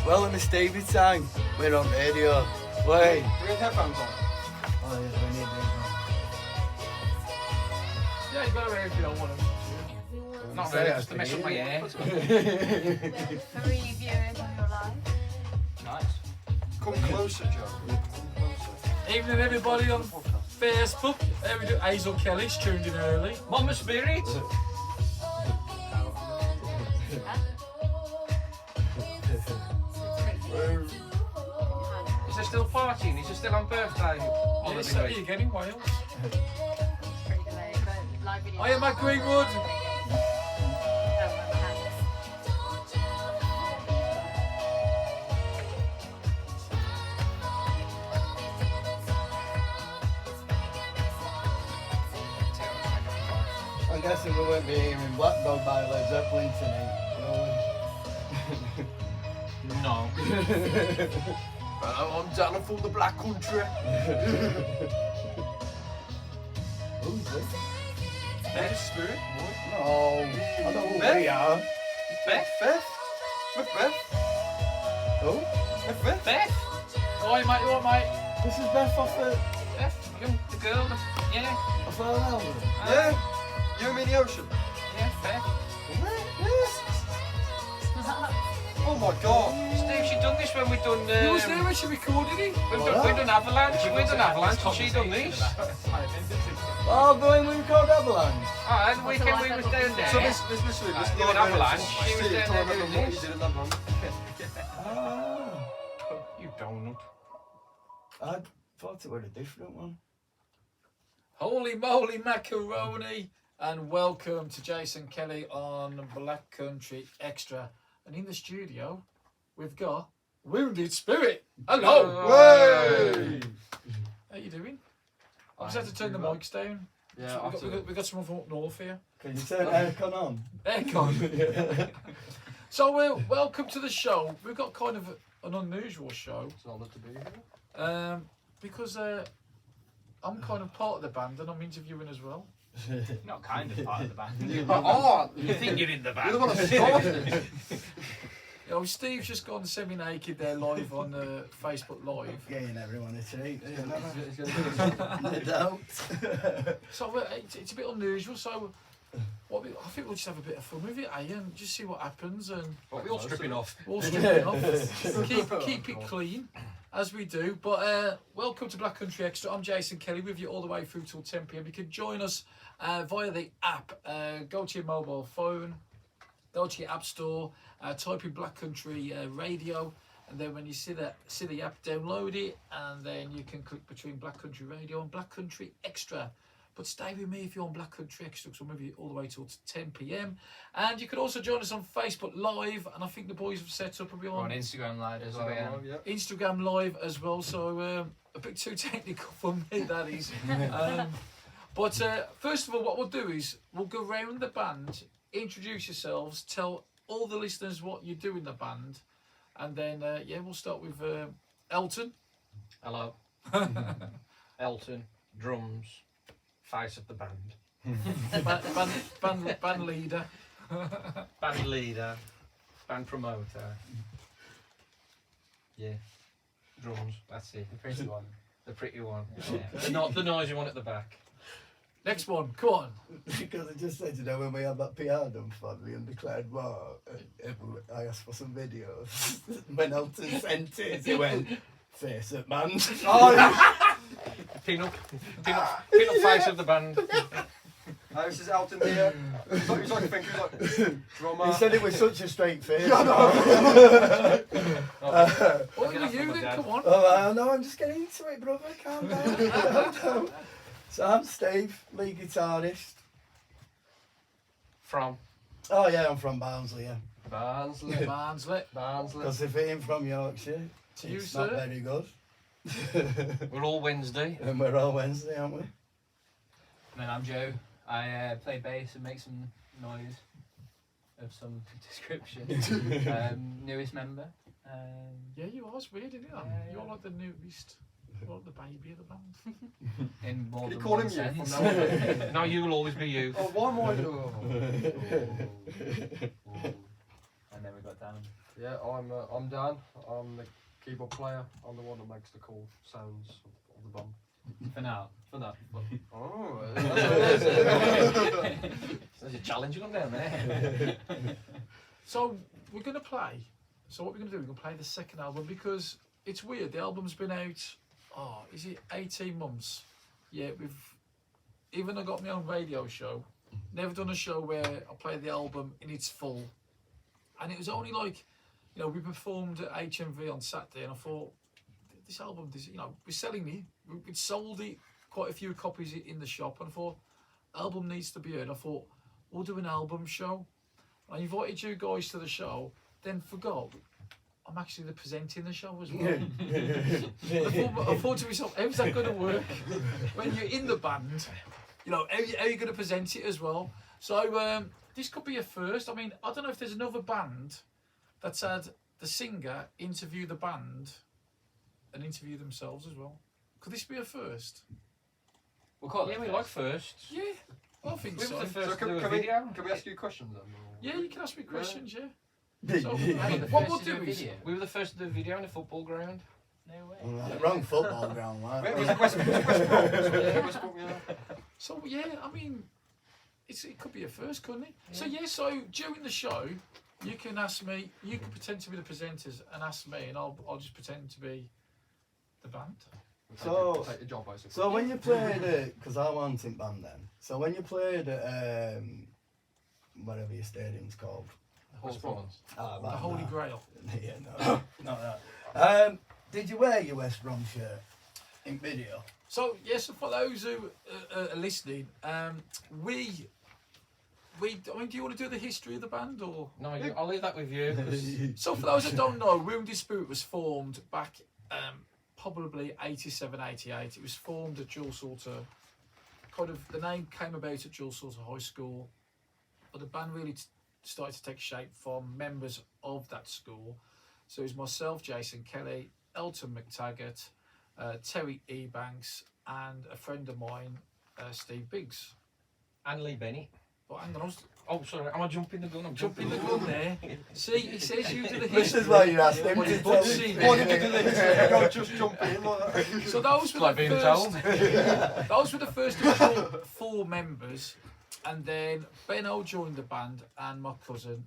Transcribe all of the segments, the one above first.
Well, in the Stevie time, we're on radio. Wait. Do we have headphones on? Oh, yeah, we need these Yeah, you got to wear if you don't want them. Not really, just to mess up my hair. 3 viewers on your live. Nice. Come closer, Joe. Come closer. Evening, everybody on Facebook. There we do. Hazel Kelly's tuned in early. Mama Spirit. Is there still partying? Is there still on birthday? Yeah, so you getting Wales? Pretty delayed, but live video. Hiya, Matt Greenwood. I'm guessing we won't be hearing Black Dog by Led Zeppelin tonight. No. I'm down for the Black Country. Who's this? Beth Spirit? No, I don't know who Beth? we are. Beth? Beth? With Beth? Who? With Beth? Beth? Oh, mate, you what, mate? This is Beth off the Beth? The girl? Yeah. off our album. Yeah. You and me in the ocean? Yeah, Beth. Yes. Oh my god. Steve, she done this when we done... You was there when she recorded it? We've done Avalanche, and she done this. Oh, going we called Avalanche. Ah, the weekend we was down there. So this doing Avalanche, she was down there doing this. Ah, You donut. I thought it was a different one. Holy moly macaroni, and welcome to Jason Kelly on Black Country Extra. And in the studio, we've got Wounded Spirit. Hello. Hey! How you doing? I just had to turn the mics down. Yeah, we got someone from up north here. Can you turn aircon on? Aircon. So welcome to the show. We've got kind of an unusual show. It's all to be here. Because I'm kind of part of the band and I'm interviewing as well. Not kind of part of the band. Oh, You think you're in the band? you're the one that started. You know, Steve's just gone semi-naked there live on Facebook Live. Getting everyone a treat. No doubt. So it's a bit unusual. So I think we'll just have a bit of fun with it, and just see what happens. And We're all stripping off. we'll strip it off. Keep it clean, as we do. But welcome to Black Country Extra. I'm Jason Kelly with you all the way through till 10 p.m. You can join us via the app. Go to your mobile phone, go to your app store, type in Black Country Radio, and then when you see the app, download it, and then you can click between Black Country Radio and Black Country Extra. But stay with me if you're on Black Country Extra, because I'm with you all the way till 10 p.m. And you can also join us on Facebook Live, and I think the boys have set up We're on Instagram Live as well. Instagram Live as well, so a bit too technical for me, that is. But first of all, what we'll do is we'll go round the band, introduce yourselves, tell all the listeners what you do in the band, and then we'll start with Elton. Hello. Elton, drums, face of the band. Band leader. Band leader, band promoter. Yeah, drums, that's it. The pretty one. The pretty one. Yeah. The noisy one at the back. Next one, come on. Because I just said, you know, when we had that PR done for the undeclared war, I asked for some videos. When Elton sent it, he went, face it, man. Oh, yeah. Pin-up face of the band. This is Elton here. He's like a finger, he's like drummer. He said it with such a straight face. What are you then? Come on. Oh, no, I'm just getting into it, brother. Calm down. Calm down. So I'm Steve, lead guitarist. From? Oh yeah, I'm from Barnsley, yeah. Barnsley. Because if it ain't from Yorkshire, To you, it's not sir. very good. We're all Wednesday. And we're all Wednesday, aren't we? And then I'm Joe. I play bass and make some noise of some description. Newest member. Yeah, you are. It's weird, isn't it? Yeah. You're like the newest. You're like the baby of the band. In more Can you than call one him you sense. from now on? No, you'll always be you. Oh, why am I? Oh. And then we got Dan. Yeah, I'm Dan. I'm the keyboard player. I'm the one that makes the cool sounds of the bum. For now. For that. But, oh, There's a challenge on down there. So we're gonna play. So what we're gonna do? We're gonna play the second album because it's weird. The album's been out. Oh, is it 18 months? Yeah, even I got my own radio show. Never done a show where I played the album in its full. And it was only like, you know, we performed at HMV on Saturday, and I thought, this album, we're selling it. We'd sold it, quite a few copies in the shop, and I thought, album needs to be heard. I thought, we'll do an album show. I invited you guys to the show, then forgot I'm actually presenting the show as well. I thought to myself, how's that going to work when you're in the band? You know, how are you going to present it as well? So this could be a first. I mean, I don't know if there's another band that's had the singer interview the band and interview themselves as well. Could this be a first? We'll call it. Yeah, we like first. Yeah, I think We so. were the first so to do a can video. we ask you questions then? Or? Yeah, you can ask me questions, yeah. So, We I were mean, the what first we'll to do do a is, video. We were the first to do a video in a football ground. No way. Wrong football ground, Wait, right? was it West Brom? Yeah. so yeah, I mean, it could be a first, couldn't it? So yeah, so during the show, you can ask me, you can pretend to be the presenters and ask me, and I'll just pretend to be the band. So- take your job basically. So when you played at, because I wasn't in band then, so when you played at whatever your stadium's called, Hawthorns. ah, The Holy Grail. Yeah, no, not that. Did you wear your West Brom shirt in video? So yes, for those who are listening, we. I mean, do you want to do the history of the band or? No, I'll leave that with you. 'Cause So for those that don't know, Wounded Spirit was formed back probably 87, 88. It was formed at Jules Salter. Kind of the name came about at Jules Salter High School, but the band really started to take shape from members of that school. So it was myself, Jason Kelly, Elton McTaggart, Terry Ebanks, and a friend of mine, Steve Biggs. and Lee Bennett. But hang on, Oh, sorry, am I jumping the gun? I'm jumping the gun there. See, it says you do the This history. is why you asked him But to it's tell not me. seen. Why did you do this? Go just jump in like that. So those were Like the being first. told. Those were the first official 4 members, and then Benno joined the band and my cousin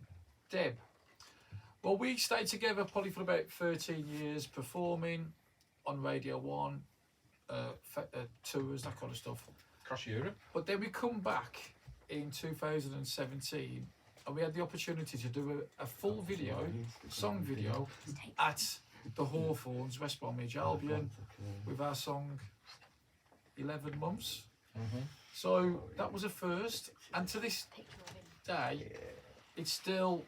Deb. Well, we stayed together probably for about 13 years, performing on Radio 1, tours, that kind of stuff. Across Europe. But then we come back in 2017, and we had the opportunity to do a full video, song video, at the Hawthorns, West Bromwich Albion, with our song 11 Months. So that was a first, and to this day, it's still,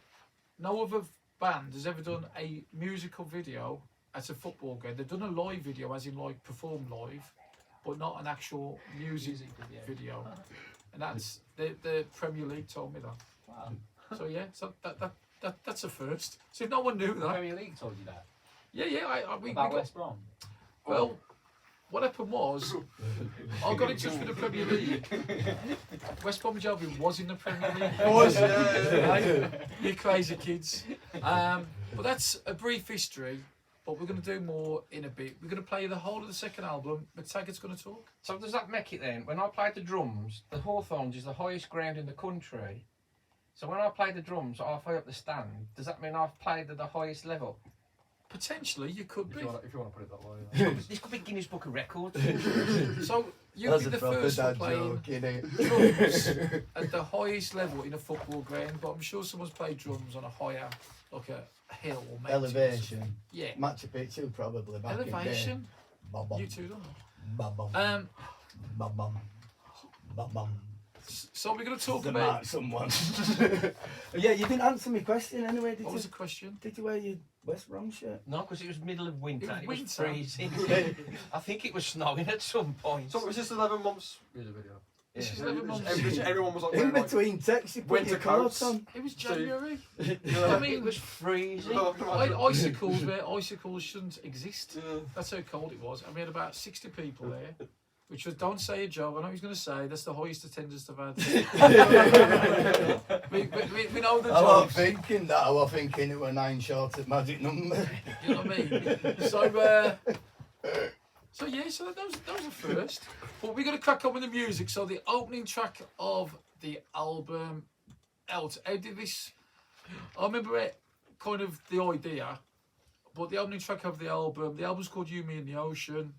no other band has ever done a musical video at a football game. They've done a live video, as in like perform live, but not an actual music video. And that's the Premier League told me that. Wow. So yeah, so that's a first. So if no one knew The that, Premier League told you that. yeah, we About got, West Brom. well, what happened was, I got in touch with the Premier League. West Bromwich Albion was in the Premier League. Right? You crazy kids. But that's a brief history, but we're going to do more in a bit. We're going to play the whole of the second album. McTaggart's going to talk. So does that make it then? When I played the drums, the Hawthorns is the highest ground in the country. So when I play the drums halfway up the stand, does that mean I've played at the highest level? Potentially, you could If be. you want to put it that way. This could be Guinness Book of Records. So you'd That's be a the proper first one dad playing joke, innit? drums at the highest level in a football ground, but I'm sure someone's played drums on a higher, like a hill or mountain. or something. Elevation. Yeah. Machu Picchu probably back Elevation. in the day. Bum, bum, You two don't know. bum, bum, Um, bum, bum, bum, bum. so we're going to talk To about. mark someone. Yeah, you didn't answer my question anyway, did What you? was the question? Did you wear your West Brom shirt? No, because it was middle of winter. It was It was winter. freezing. I think it was snowing at some point. So was this 11 months music video? This is Yeah. 11 months. Everyone was like In wearing like between texts, you put winter your coat coats. on. It was So- January. Yeah. I It mean, was freezing. icicles where icicles shouldn't exist. Yeah. That's how cold it was. And we had about 60 people there. which was Don't Say a Joke. I know he's going to say that's the highest attendance I've had. we know the I was jokes. thinking that. I was thinking it were 9 short at magic number. You know what I mean? So yeah, so that was a first. But we're going to crack on with the music. So the opening track of the album, how did this? I remember it, kind of the idea, but the opening track of the album's called You, Me and the Ocean.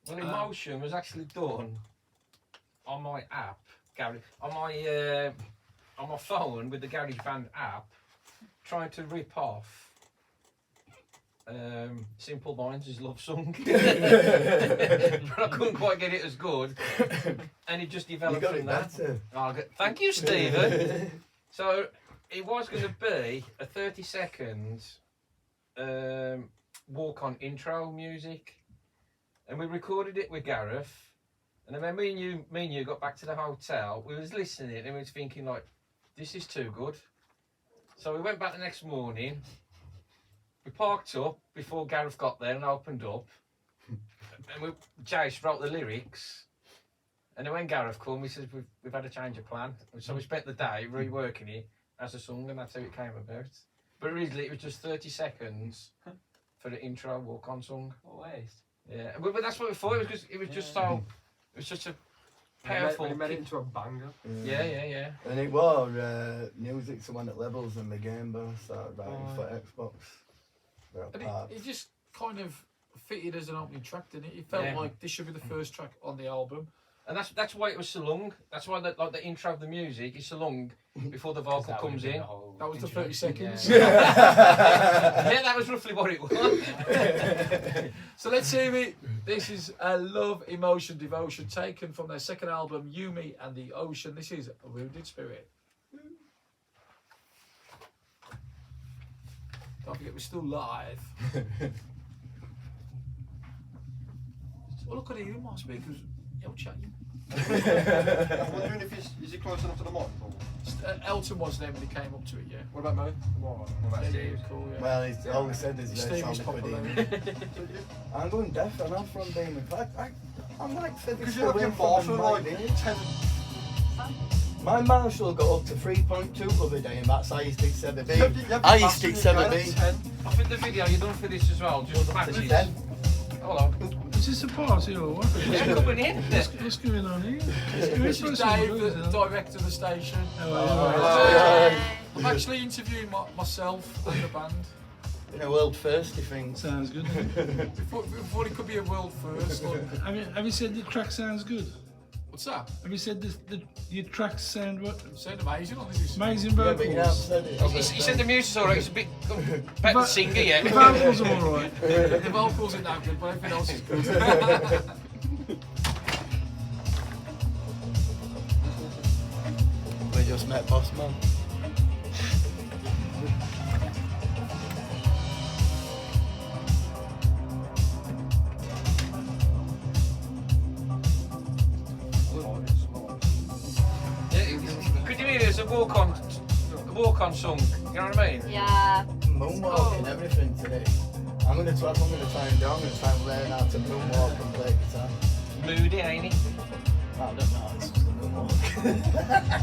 Well, Emotion was actually done on my app, on my phone with the GarageBand app, trying to rip off Simple Minds' Love Song. But I couldn't quite get it as good, and it just developed You got from it that. better. Thank you, Stephen. So it was going to be a 30-second walk-on intro music. And we recorded it with Gareth, and then when me and you got back to the hotel, we was listening and we was thinking like, this is too good. So we went back the next morning, we parked up before Gareth got there and opened up, and Jace wrote the lyrics, and then when Gareth came, we said we've had a change of plan. So we spent the day reworking it as a song, and that's how it came about. But originally it was just 30 seconds for the intro walk-on song. What waste? Yeah, but that's what we thought. It was just so. It was such a powerful. We made it into a banger. Yeah. And it was music to one at Levels and my Game Boy started writing for Xbox. And it just kind of fitted as an opening track, didn't it? It felt like this should be the first track on the album. And that's why it was so long. That's why the intro of the music is so long before the vocal comes in. That was the 30 seconds. Yeah, that was roughly what it was. So let's hear it. This is a Love, Emotion, Devotion, taken from their second album, You, Me and the Ocean. This is A Wounded Spirit. Don't forget, we're still live. Oh, look at it, my speakers. Yo, chatting. I'm wondering if is it close enough to the mic? Or? Elton was there when he came up to it, yeah. What about me? What about Yeah, Steve? cool, yeah. Well, all we said is Steve was sounded popular. pretty. I'm going deaf and I'm from Birmingham. I'm like said Because this you're looking Marshall like 10. My Marshall got up to 3.2 the other day, and that's I used to 7B. Yeah, I used to 7B. I think the video you done for this as well just matches. Then, Hold on. Is this a party or what? It's coming in. What's going on here? This is Dave, the director of the station. I'm actually interviewing myself and the band. in a world first, you think? Sounds good. Before it could be a world first. Like, Have you said the track sounds good? what's that? Have you said your tracks sound what? Sound amazing on this. Amazing Yeah, but you haven't vocals. said it. He said the music's alright, it's a bit better singer yet. The vocals are alright. The vocals are not good, but everything else is good. We just met Boss Man. Could you hear it as a walk-on song? You know what I mean? Yeah. Moonwalk and everything today. I'm gonna try and learn how to moonwalk and play guitar. Moody, ain't he? I don't know, it's just a moonwalk.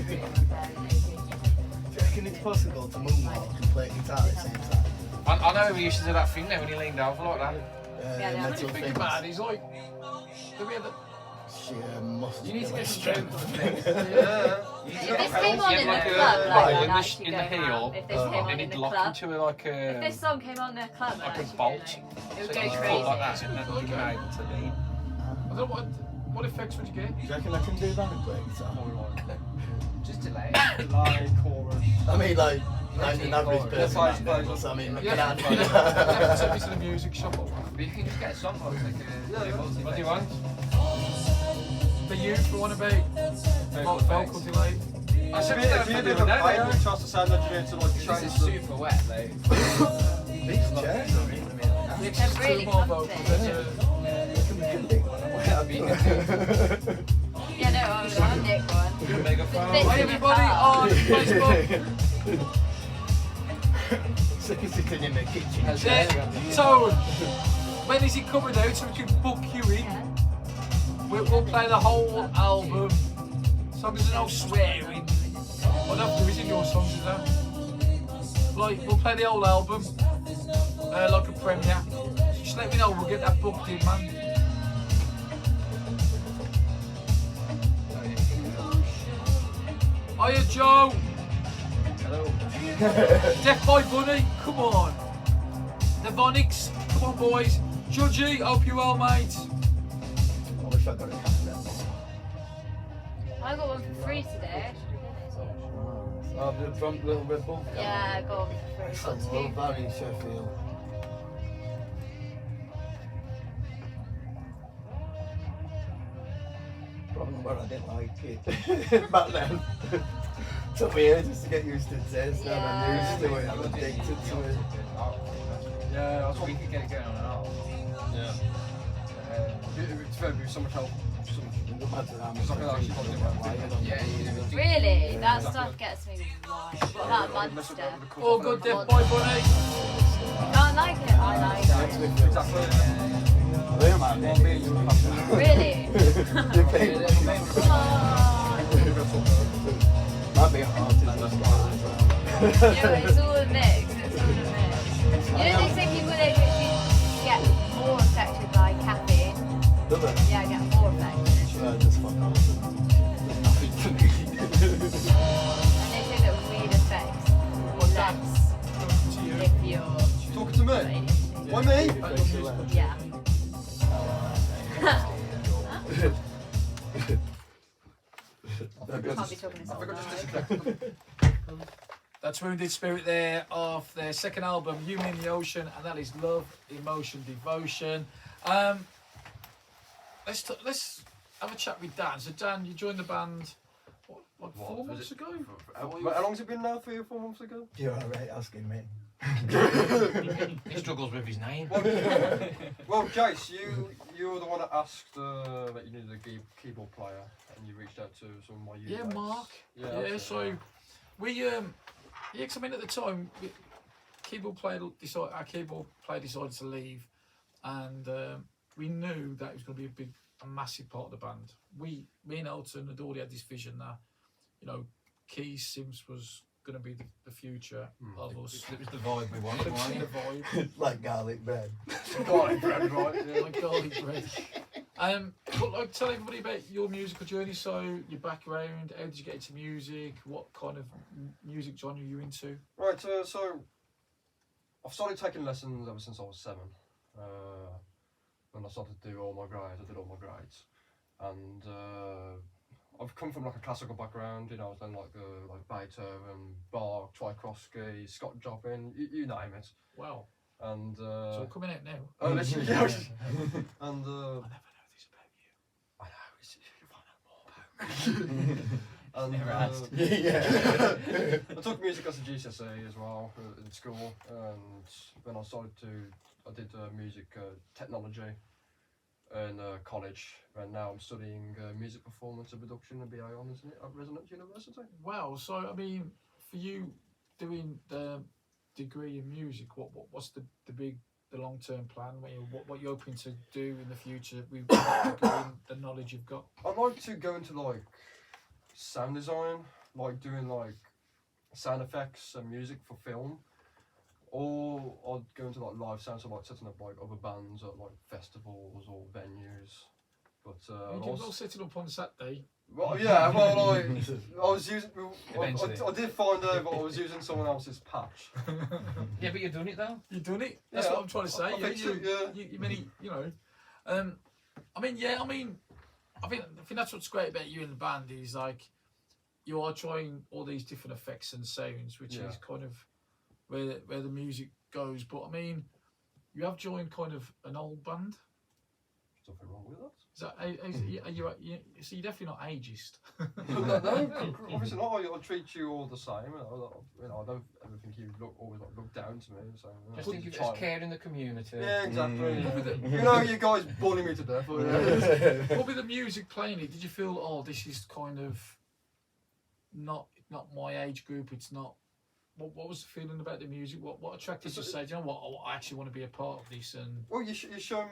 Do you reckon it's possible to moonwalk and play guitar at the same time? I know we used to do that thing there when he leaned over like that. Yeah, When Metal you think things. about it, it's like, do we have Sheer muscle. You need to get some strength. strength on the If this came on in the like club, a- like in that, the actually in the going heel, round. If this came on and in he'd the lock club, into it like if a this song came on in the club, like a actually bolt. it So would you go just crazy. pull like that, and then you'd be able to lean. I don't know what effects would you get? Do you reckon I can do that and play guitar? Just delay. Line, chorus. I mean, like an average chorus. person. I might suppose. do, so I mean, Yeah, can you I have to take me to the music shop. But you can just get a song box like a What do you want? The youth, we want to be vocal delay. I said If you live in that. Bayern, we trust to sound that you're into like This change is super wet, like. These chairs? It's They're just really two more comfy. vocals. Yeah, no, I was on Nick one. Megaphone. This Hi is everybody guitar. on Facebook. Sitting in the kitchen. So, when is he coming out so we can book you in? We'll play the whole album. So there's no swearing. What else there is in your songs, is there? Like, we'll play the whole album, like a premiere. Just let me know, we'll get that booked in, man. Hiya, Joe. Hello. Death by Bunny, come on. The Vonics, come on, boys. Judgy, hope you're well, mate. I wish I got a cassette. I got one for free today. Oh, the front little Red Bull. Yeah, I got one for free. Got Well, two. Barry Sheffield. Problem where I didn't like it back then. Took me ages to get used to Tez, now I'm used to it, I'm addicted to it. Yeah, that's what We could get it going on and off. Yeah. It's very so much help. So much. It doesn't matter how much It's like an I actually think got about different. it. Yeah, you Really? That stuff gets me wild. What about Monster? All good, Death by Bunny. I like it. I like it. Exactly. I think I'm out there. Really? You think? Come on. Might be hard to just You know, it's all a mix. It's all a mix. You know, they say people they get more affected by caffeine. Does it? Yeah, get more affected. Just fuck off. There's nothing to me. And they say that weed affects less if you're Talking to me? ADHD. Why me? Yeah. Can't be talking this I all think I just night. disconnected. That's Wounded Spirit there off their second album, Human in the Ocean, and that is Love, Emotion, Devotion. Let's have a chat with Dan. So Dan, you joined the band what 4 was months it? ago? How long's it been now? 3 or 4 months ago? You're alright asking me. He struggles with his name. Well, Jace, you were the one that asked that you needed a keyboard player, and you reached out to some of my Yeah, mates. Mark. Yeah, Yeah, that's it, so we 'cause I mean at the time our keyboard player decided to leave, and we knew that it was going to be a massive part of the band. Me and Elton had already had this vision that, you know, Keys Sims was going to be the future of us. It was the vibe we wanted, wasn't The it? vibe, Like garlic bread. Garlic bread, right? Yeah. like garlic bread. But like, tell everybody about your musical journey. So your background, how did you get into music? What kind of music genre are you into? Right, so I've started taking lessons ever since I was 7. When I started to do all my grades, I did all my grades, and I've come from like a classical background. You know, I've done like Beethoven, Bach, Tchaikovsky, Scott Joplin, you name it. Wow, And it's all coming out now. oh, literally, yeah. And I never know this about you. I know, you find out more about me. And Never asked. Yeah. I took music as a GCSE as well in school, and when I did music technology in college, and now I'm studying music performance and production and BA honours at Resonance University. Wow. So I mean, for you doing the degree in music, what's the long term plan? What you're hoping to do in the future with the knowledge you've got? I'd like to go into like sound design, like doing like sound effects and music for film, or I'd go into like live sound, so like setting up like other bands at like festivals or venues. But You can all set it up on Saturday. well, yeah, well, like I was using, Eventually. I did find out that I was using someone else's patch. Yeah, but you've done it though. You've done it. That's Yeah, what I'm trying to say. I think so, yeah. I think that's what's great about you in the band is like you are trying all these different effects and sounds, which Yeah. is kind of where the music goes. But I mean, you have joined kind of an old band. There's nothing wrong with that. Is that are you so you're definitely not ageist? No, obviously not. I treat you all the same. I don't ever think you always look down to me. So, Just think of it as care in the community. Yeah, exactly. Mm. You know, you guys bully me to death. Yeah. What with the music playing it, did you feel, oh, this is kind of not my age group, it's not what was the feeling about the music? What attracted you to say, do you know what, I actually want to be a part of this? And Well, you showed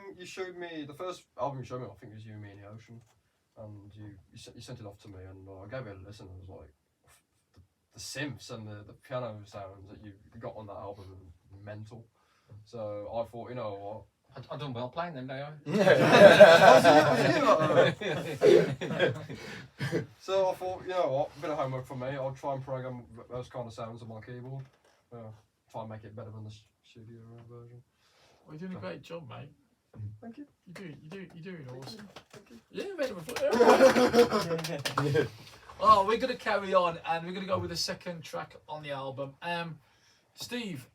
me the first album you showed me. I think it was You, Me, and the Ocean, and you sent it off to me, and I gave it a listen. And it was like the synths and the piano sounds that you got on that album were mental. So I thought, you know what. I done well playing them, don't So I thought, you know what, a bit of homework for me. I'll try and program those kind of sounds on my keyboard. Try and make it better than the studio version. well, you're doing a great job, mate. Thank you. You're doing awesome. Yeah, better. Oh, we're gonna carry on, and we're gonna go with the second track on the album. Steve,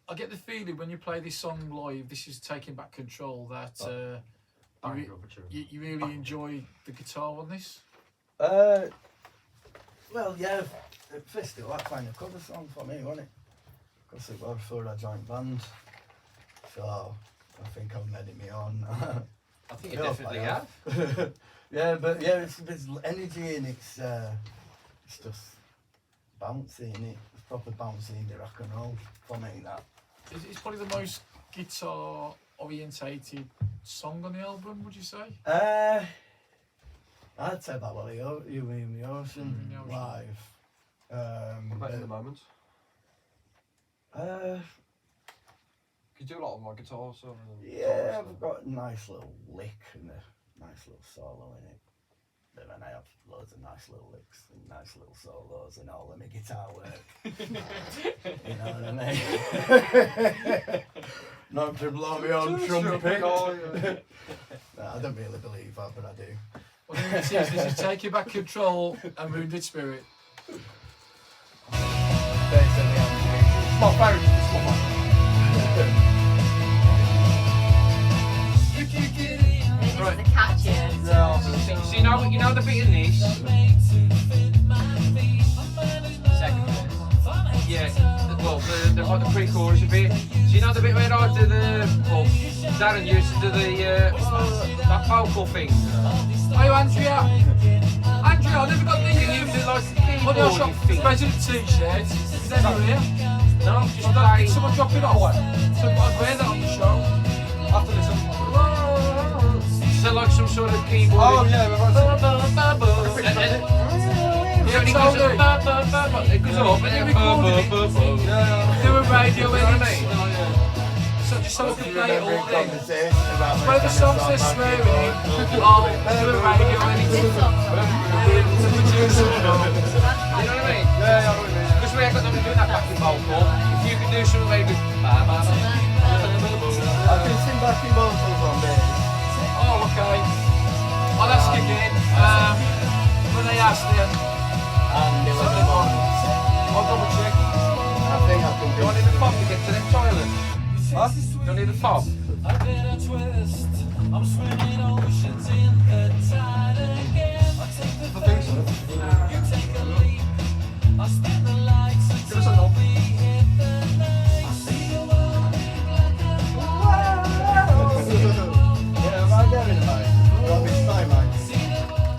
I get the feeling when you play this song live, this is Taking Back Control, that you really enjoy the guitar on this? Well, yeah, first it was kind of cover song for me, wasn't it? Because it was for a joint band. So I think I've made it my own. I think you definitely have. Yeah, but yeah, there's energy and it's just bouncy in it. It's proper bouncy in the rock and roll for me, that. It's probably the most guitar orientated song on the album, would you say? I'd say that one, You Mean the Ocean, live. What about in the moment? You do a lot of my guitar, so. Yeah, I've got a nice little lick and a nice little solo in it. But then I have loads of nice little licks and nice little solos and all of my guitar work. You know what I mean? Not to blow me on trumpet. No, I don't really believe that, but I do. Well, this is Taking Back Control and Wounded Spirit. Basically, I'm My favourite. It's my favourite. Right. The catches. So you know the bit in this? Second verse. Yeah, well, the pre-chorus a bit. So you know the bit where I do Darren used to do that vocal thing? Hey, Andrea! Andrea, I never got the Can you do like the money I keyboard shop thing? President T-shirt. Is that not here? No, just Did play. someone drop it off? So I'd wear that on the show. After this one. So like some sort of keyboard. Oh yeah, we've got Yeah, and it goes up, it goes up, and then Do a radio You know what I edit. mean? So just so we can play it all in. conversation about One of the songs they're swearing in, I'll do a radio edit. This song. To produce it. You know what I mean? Yeah, Because we ain't got nothing to do that backing vocal. If you could do something very good. I can sing backing vocals on bass. Oh, okay. I'll ask again. When they ask them, And it was a moment. I'll double check. I think I can Do do I need a fob to get to the toilet? Huh? Do I need a fob? I think so. Give us a nod. Yeah, am I getting a mic? Do you want me to buy a mic?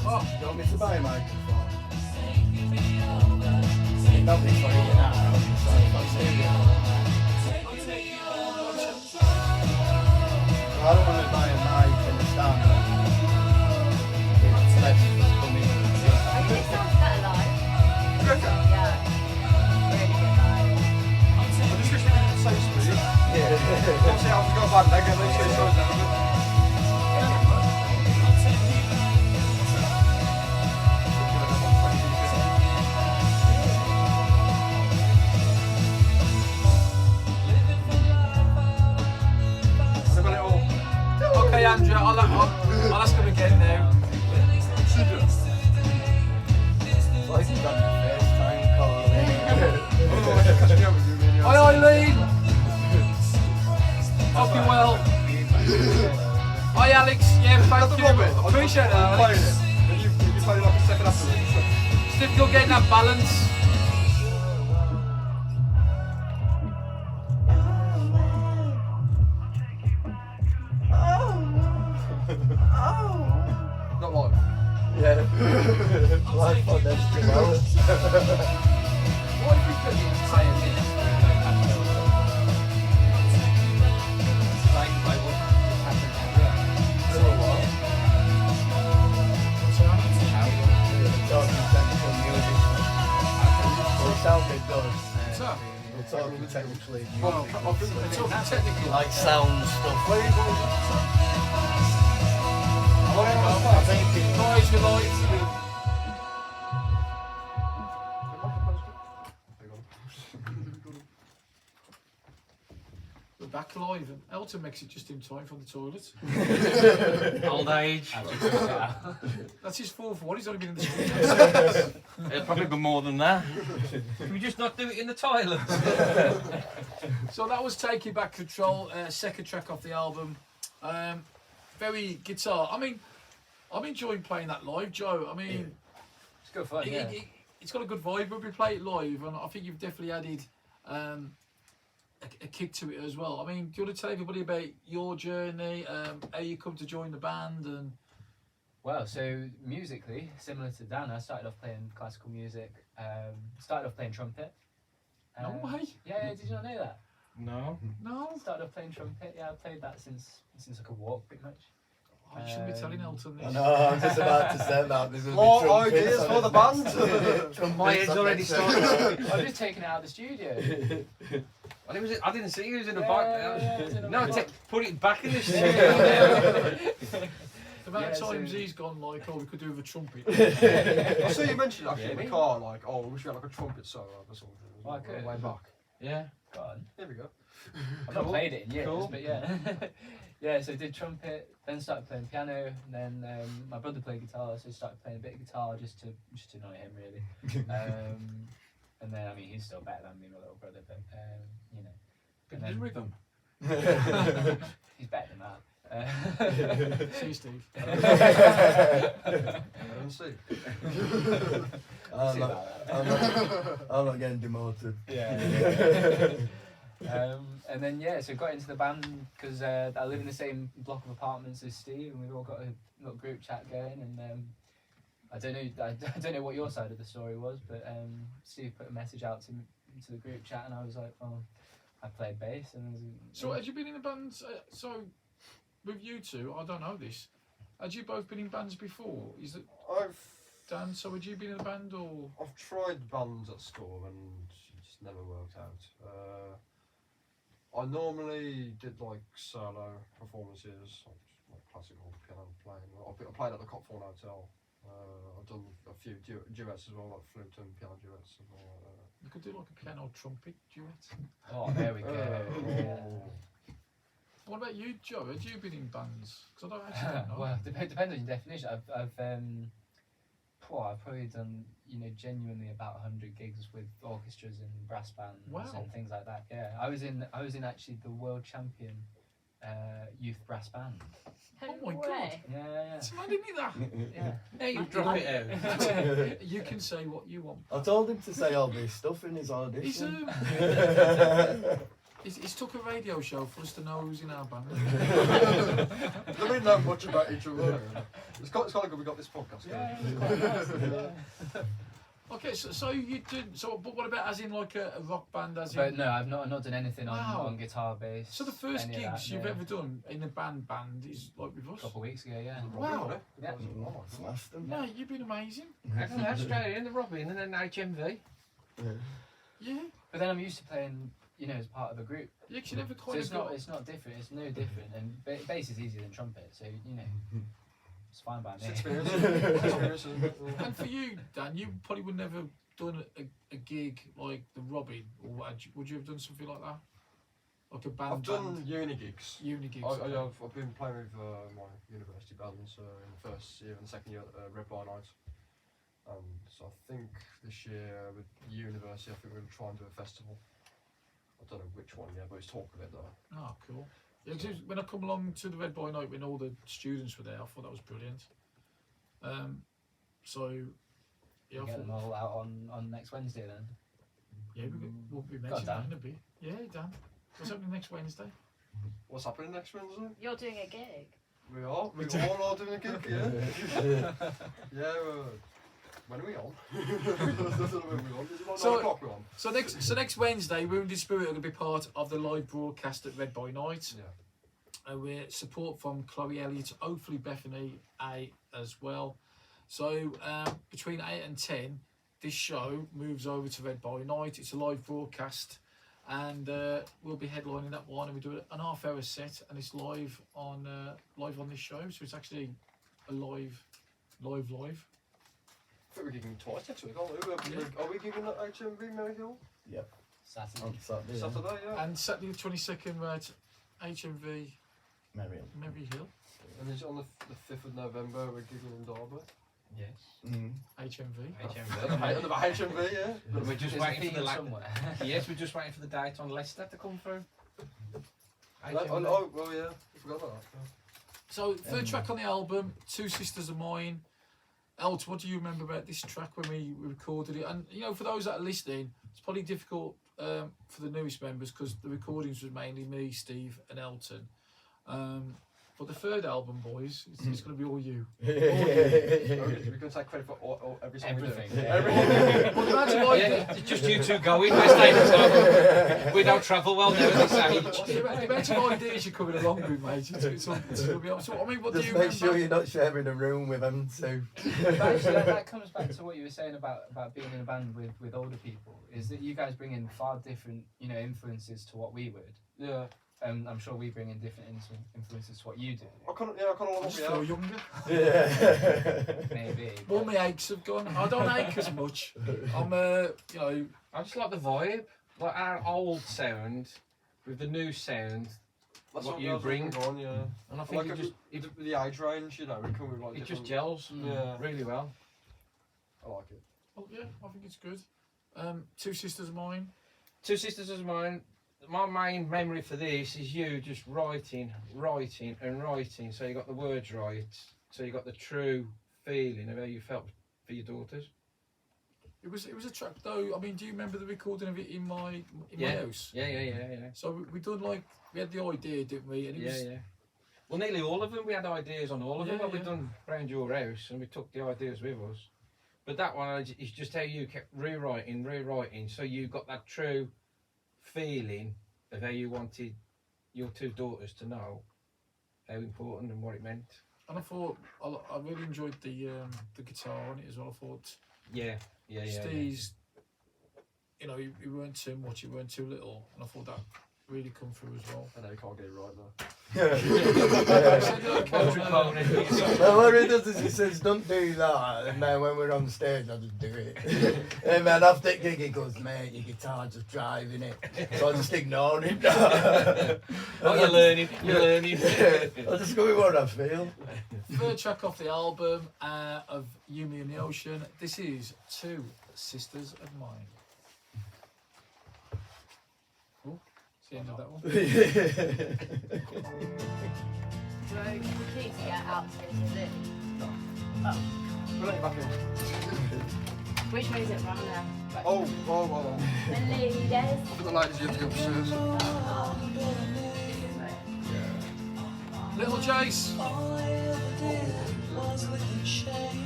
Oh, Do you want me to buy a microphone? Nothing for you now. So if I say it. I don't want to buy a mic and a stand. It's less coming. I think it sounds better live. Yeah. Really good live. I just wish we didn't say speed. Obviously, I've got a bad leg, at least it slows down a bit. They've got it all. okay, Andrea, I'll ask him again now. Like you've done the first time calling. Catching up with you, really. Hi, Eileen. Hope you're well. Hi, Alex. Yeah, thank you. Appreciate that, Playing Alex. it. And you played it like a second afterwards. It's difficult getting that balance. Not live. Yeah. Life on this. What if we Because it's society, like what just happened everywhere. So what? What's that? Talking technical music. Well, it sounded good. What's that? We're talking technically music. Well, I think We're talking technical. Like sound stuff. I think guys with lights. We're back live, and Elton makes it just in time from the toilet. Old age. That's his fourth one. He's only been in the studio. It'll probably be more than that. Can we just not do it in the toilet? So that was Taking Back Control, second track off the album. Very guitar. I mean, I'm enjoying playing that live, Joe. I mean, It's good fun, yeah. it's got a good vibe when we play it live, and I think you've definitely added a kick to it as well. I mean, do you want to tell everybody about your journey, how you come to join the band, and Well, so musically, similar to Dan, I started off playing classical music. Started off playing trumpet. No way. Yeah, did you not know that? No. no? Started off playing trumpet. Yeah, I played that since I could walk, pretty much. I shouldn't be telling Elton I this. know, I'm just about to say that. There's gonna be More trumpets ideas on for the it. band. Trumpets My head's on already next started. I'm just taking it out of the studio. I didn't see you was in the Yeah, back. yeah, it's in the No, back. put it back in the studio. The amount of Yeah, times so- he's gone like, oh, we could do with a trumpet. I saw you mentioned actually in the Really? car, like, oh, we should get like a trumpet solo or something. Oh, I could. Way back. Yeah. Go on. Here we go. I've not played it in years, Cool. but yeah. Yeah, so I did trumpet, then started playing piano, and then my brother played guitar, so I started playing a bit of guitar just to annoy him, really. And then, I mean, he's still better than me, my little brother, but, you know. Good And then- rhythm. He's better than that. See you, Steve. And see. I'm See not, about I'm, that. not, I'm not getting demoted. And then yeah, so got into the band because I live in the same block of apartments as Steve, and we've all got a little group chat going. And I don't know what your side of the story was, but Steve put a message out to the group chat, and I was like, well, I played bass, and So had you been in a band? So with you two, I don't know this. Had you both been in bands before? Is it Dan? So had you been in a band or? I've tried bands at school and it just never worked out. I normally did like solo performances, like classical piano playing. I played at the Copthorne Hotel. I've done a few duets as well, like flute and piano duets and all like that. You could do like a piano trumpet duet. oh, there we go. Yeah. What about you, Joe? Had you been in bands? Because I don't actually know. Well, depends on your definition. I've probably done, you know, genuinely about 100 gigs with orchestras and brass bands Wow. and things like that. Yeah, I was in actually the world champion youth brass band. Oh my No God. way. Yeah, It's mad, isn't it, that? yeah. Hey, you drop it out. You can say what you want. I told him to say all this stuff in his He's, audition. he's took a radio show for us to know who's in our band. I don't really know much about each other. It's kind of good we got this podcast going. Yeah, it's quite nice. Yeah. Okay, so you did. So, but what about as in like a rock band? As in. But no, I've not done anything Wow. on guitar, bass. So the first any of gigs that, you've no. ever done in a band is like with A us. couple of weeks ago, yeah. Wow. Yeah. Smashed them. No, you've been amazing. And Australia and the Robin and then HMV. Yeah. But then I'm used to playing, you know, as part of a group. You actually never So kind it's of got. not different. It's no different. And bass is easier than trumpet, so you know, it's fine by It's me. experience. Experience. And for you, Dan, you probably would never done a gig like the Robin, or would you have done something like that? Like a band? I've done band, uni gigs. uni gigs. I've been playing with my university bands in the first year and the second year at Red Bar Night. So I think this year with university, I think we're going to try and do a festival. I don't know which one yet, but it's talk of it though. Oh, cool. Yeah, 'cause when I come along to the Red Boy Night when all the students were there, I thought that was brilliant. So, yeah, I Get them thought, all out on next Wednesday then. yeah, we'll be Go on, mentioning that Dan. in a bit. Yeah, Dan. What's happening next Wednesday? What's happening next Wednesday? You're doing a gig. We are. We all are doing a gig, yeah. Yeah. When are we on? I don't know when we're on. Is it like So- 9 o'clock we're on? So next Wednesday, Wounded Spirit are going to be part of the live broadcast at Red by Night. Yeah. With support from Chloe Elliott, hopefully Bethany A as well. So between 8 and 10, this show moves over to Red by Night. It's a live broadcast, and we'll be headlining that one, and we do an half-hour set, and it's live on this show. So it's actually a live. I think we're gigging twice next week, aren't we? Are we gigging at HMV Maryhill? Yep. Saturday. On Saturday. Saturday, yeah. And Saturday the 22nd, we're at HMV Maryhill. And then on the 5th of November, we're gigging in Derby. Yes. HMV. Another HMV, yeah. We're just There's a waiting for the theme somewhere. Yes, we're just waiting for the date on Leicester to come through. Oh, well, yeah. I forgot about that. So third track on the album, Two Sisters of Mine. Elt, what do you remember about this track when we recorded it? And you know, for those that are listening, it's probably difficult for the newest members because the recordings was mainly me, Steve, and Elton. But the third album, boys, it's going to be all you. We're going to take credit for every song Everything. we do. Yeah. Well, imagine like It's just you two going. We're staying at home. We don't travel well now at this age. the amount of ideas you're coming along with, mate. It's going to be awesome. So, I mean, what do Just you make remember? sure you're not sharing a room with them too. But actually, that comes back to what you were saying about being in a band with older people. Is that you guys bring in far different, influences to what we would. Yeah. I'm sure we bring in different influences to what you do. I kind of I want just to be feel out. younger. Yeah. Maybe. All my aches have gone. I don't ache as much. I'm, I just like the vibe, like our old sound with the new sound. That's what what you else bring. we've gone, yeah. And I think Like the age range, we come with like it just different- gels Yeah. really well. I like it. oh, yeah, I think it's good. Two Sisters of Mine. Two Sisters of Mine. My main memory for this is you just writing. So you got the words right. So you got the true feeling of how you felt for your daughters. It was a track though. I mean, do you remember the recording of it in my house? Yeah. So we done we had the idea, didn't we? And it was, Yeah. Well, nearly all of them. We had ideas on all of them. Yeah, What we've yeah. done around your house, and we took the ideas with us. But that one is just how you kept rewriting. So you got that true feeling of how you wanted your two daughters to know how important and what it meant. And I thought I really enjoyed the guitar on it as well. I thought Yeah. Steve's, he weren't too much, he weren't too little, and I thought that really come through as well. I know you can't get it right though. So, Well, what he does is he says, "Don't do that," and then when we're on stage, I just do it. And then after the gig, he goes, "Mate, your guitar's just driving it," so I just ignore him. Oh, you're learning. I just go with what I feel. third track off the album of Yumi and the Ocean. This is Two Sisters of Mine. Oh, it's the end of that one. Do I need to get out to go to the loo? Oh. We'll let you back in. Which way is it from there? Oh. The ladies. For the ladies, you have to go upstairs. Little Jace.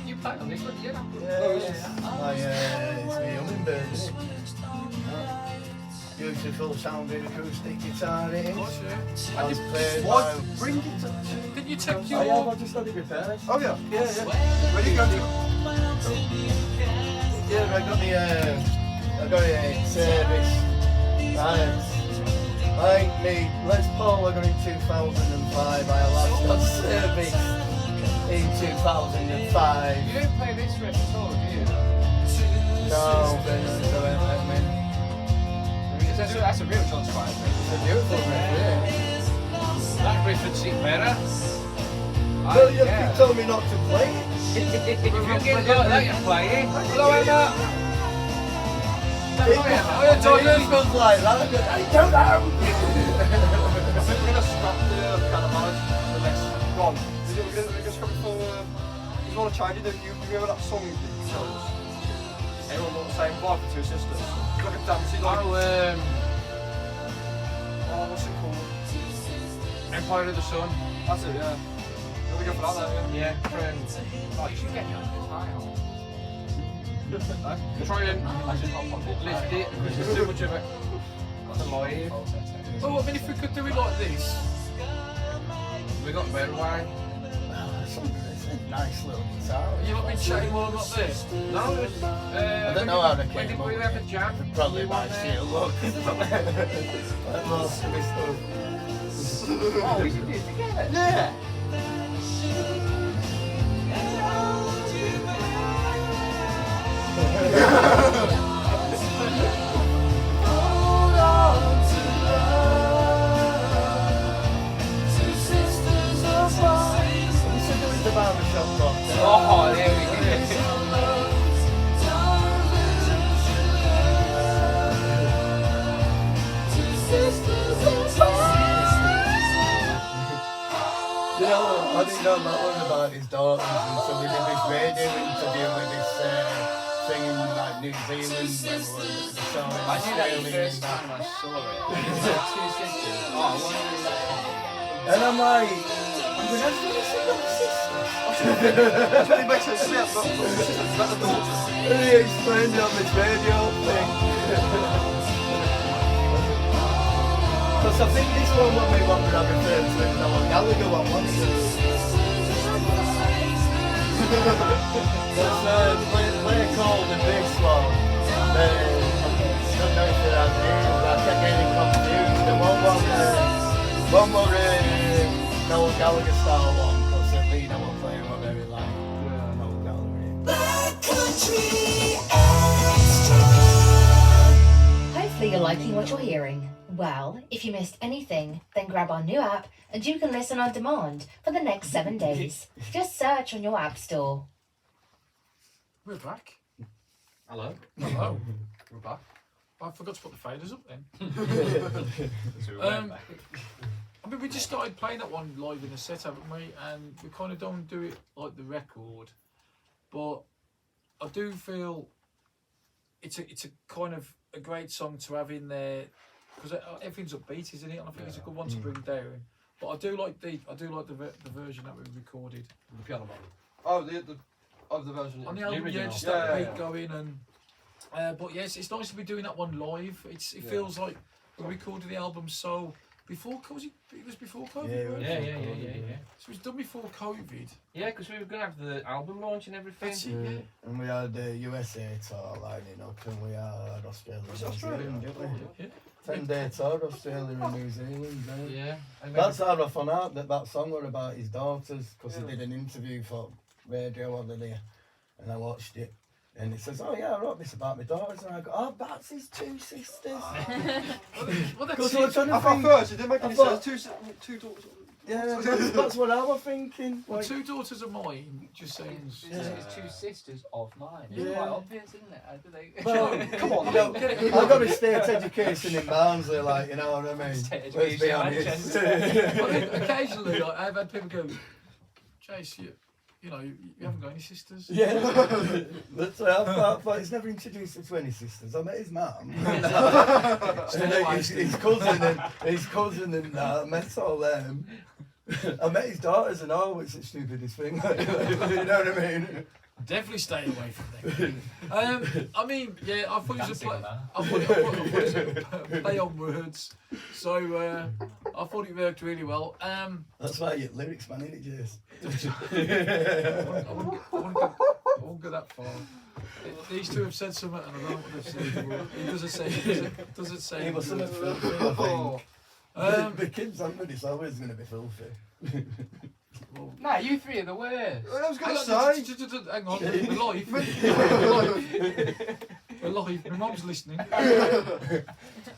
You played on this one, did you? It's me hummingbirds. Beautiful sounding acoustic guitar it is. As played by... Bring it to... Didn't you take I your... have, I've just had it repaired. Oh, yeah. Where are you going to? Yeah, I got it in service. Right. I think me, Les Paul, I got in 2005. I last got service in 2005. You don't play this riff at all, do you? No, but I went let me. That's a real John Squire thing. It's a beautiful riff, yeah. That riff would seem better. Well, you keep telling me not to play it. If you get like that, you play it. Hello, Emma. It feels like that. I don't know. I think we're going to scrap the kind of manage the next one. We're going to scrap it for... You want to change it? You remember that song you chose? Everyone got the same vibe for Two Sisters. It's like a dancing like... what's it called? Empire of the Sun. That's it, yeah. We'll go for that then, yeah. Yeah, friends. Oh, you should get me on this high horn. Try and lift it because there's too much of it. To live. Oh, I mean, if we could do it like this. We got better way. It's a nice little guitar. You not been chatting while I'm not there? No, it was, I don't know how they when came did we up have with a it. jam? Probably You my weren't shit, look. Like most of this stuff. Oh, we should do it together. Yeah. The barbershop cocktail. Oh, there we go. You know, I didn't know that one about his daughters, and so we did this radio interview with this thing in like New Zealand when we were at the show in I knew that the Australia first and time I saw it. Two sisters. Oh, I wonder who that is. and I'm like, I'm going to have to listen to my sisters. It makes sense to me. That's the daughter. And he explained it on this radio thing. Because I think this one what we want to have referred to as Noel Gallagher one, wasn't it? There's play called the Big Slow. I don't know if it has names, but I kept getting confused. The one more Noel Gallagher style one, because at least I was playing what very like Noel Gallagher. Hopefully you're liking what you're hearing. Well, if you missed anything, then grab our new app and you can listen on demand for the next 7 days. Just search on your app store. We're back. Hello. Hello. We're back. I forgot to put the faders up then. I mean, we just started playing that one live in a set, haven't we? And we kind of don't do it like the record, but I do feel it's a kind of a great song to have in there because everything's upbeat, isn't it? And I think it's a good one to bring down. But I do like the version that we recorded The piano button. Oh, the version. on the album. Yeah, just that beat going and. But yes, it's nice to be doing that one live. It feels like we recorded the album so before COVID. It was before COVID. Yeah, wasn't Yeah, it? yeah. So it was done before COVID. Yeah, because we were going to have the album launch and everything. That's it, yeah. And we had the USA tour lining up, and we had Australia. Was it New Australia? Zealand, didn't we? Yeah. 10-day tour, Australia and New Zealand. Yeah. Yeah. And That's how I found out that song was about his daughters, because he did an interview for radio over there, and I watched it. And it says, "Oh yeah, I wrote this about my daughters," and I go, "Oh, that's his two sisters." Well, that's Because it. we're trying to I thought think. first, it didn't make any I thought- sense. Two daughters. Yeah, that's what I was thinking. Well, Like, two daughters of mine just sounds. It's two sisters of mine. It's Yeah. quite obvious, isn't it? I don't think. well, Come on, you know, I've got a state education in Barnsley, like, you know what I mean? State Let's be education in honest. Well, I think occasionally, like, I've had people go, "Jace, you know, you haven't got any sisters." Yeah, that's what I thought he's never introduced us to any sisters. I met his mum, his cousin, and I met all them. I met his daughters and all, which is the stupidest thing. You know what I mean? Definitely stay away from them. I mean, yeah, I thought it was a Dancing play. on that. I thought it was a play on words, so I thought it worked really well. That's why your lyrics, man, ain't it, Jace? I won't go that far. These two have said something, and I don't know what they've said. It doesn't say. It was something filthy, I think. The Um, kids aren't good, it's always going to be filthy. well, Nah, you three are the worst. I was going to hang say. on, hang on, we're live. We're live. My mum's listening.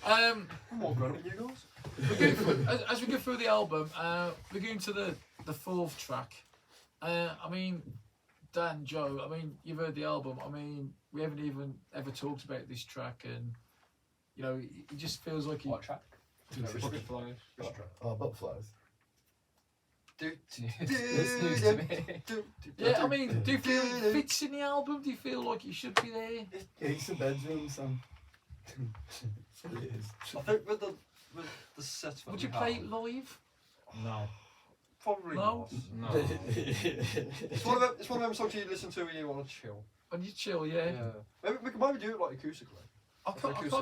I'm more grown up than you guys. As we go through the album, we're going to the fourth track. I mean, Dan, Joe, I mean, you've heard the album. I mean, we haven't even ever talked about this track, and you know, it just feels like What track? Butterflies. Oh, butterflies. It's news to me. Yeah, I mean, do you feel it fits in the album? Do you feel like it should be there? It's a bedroom song. It is. I think with the set. Would you play it live? No. Probably No? not. No. It's one of them songs you listen to when you want to chill. when you chill, yeah. Maybe we can maybe do it like acoustically. I acoustic.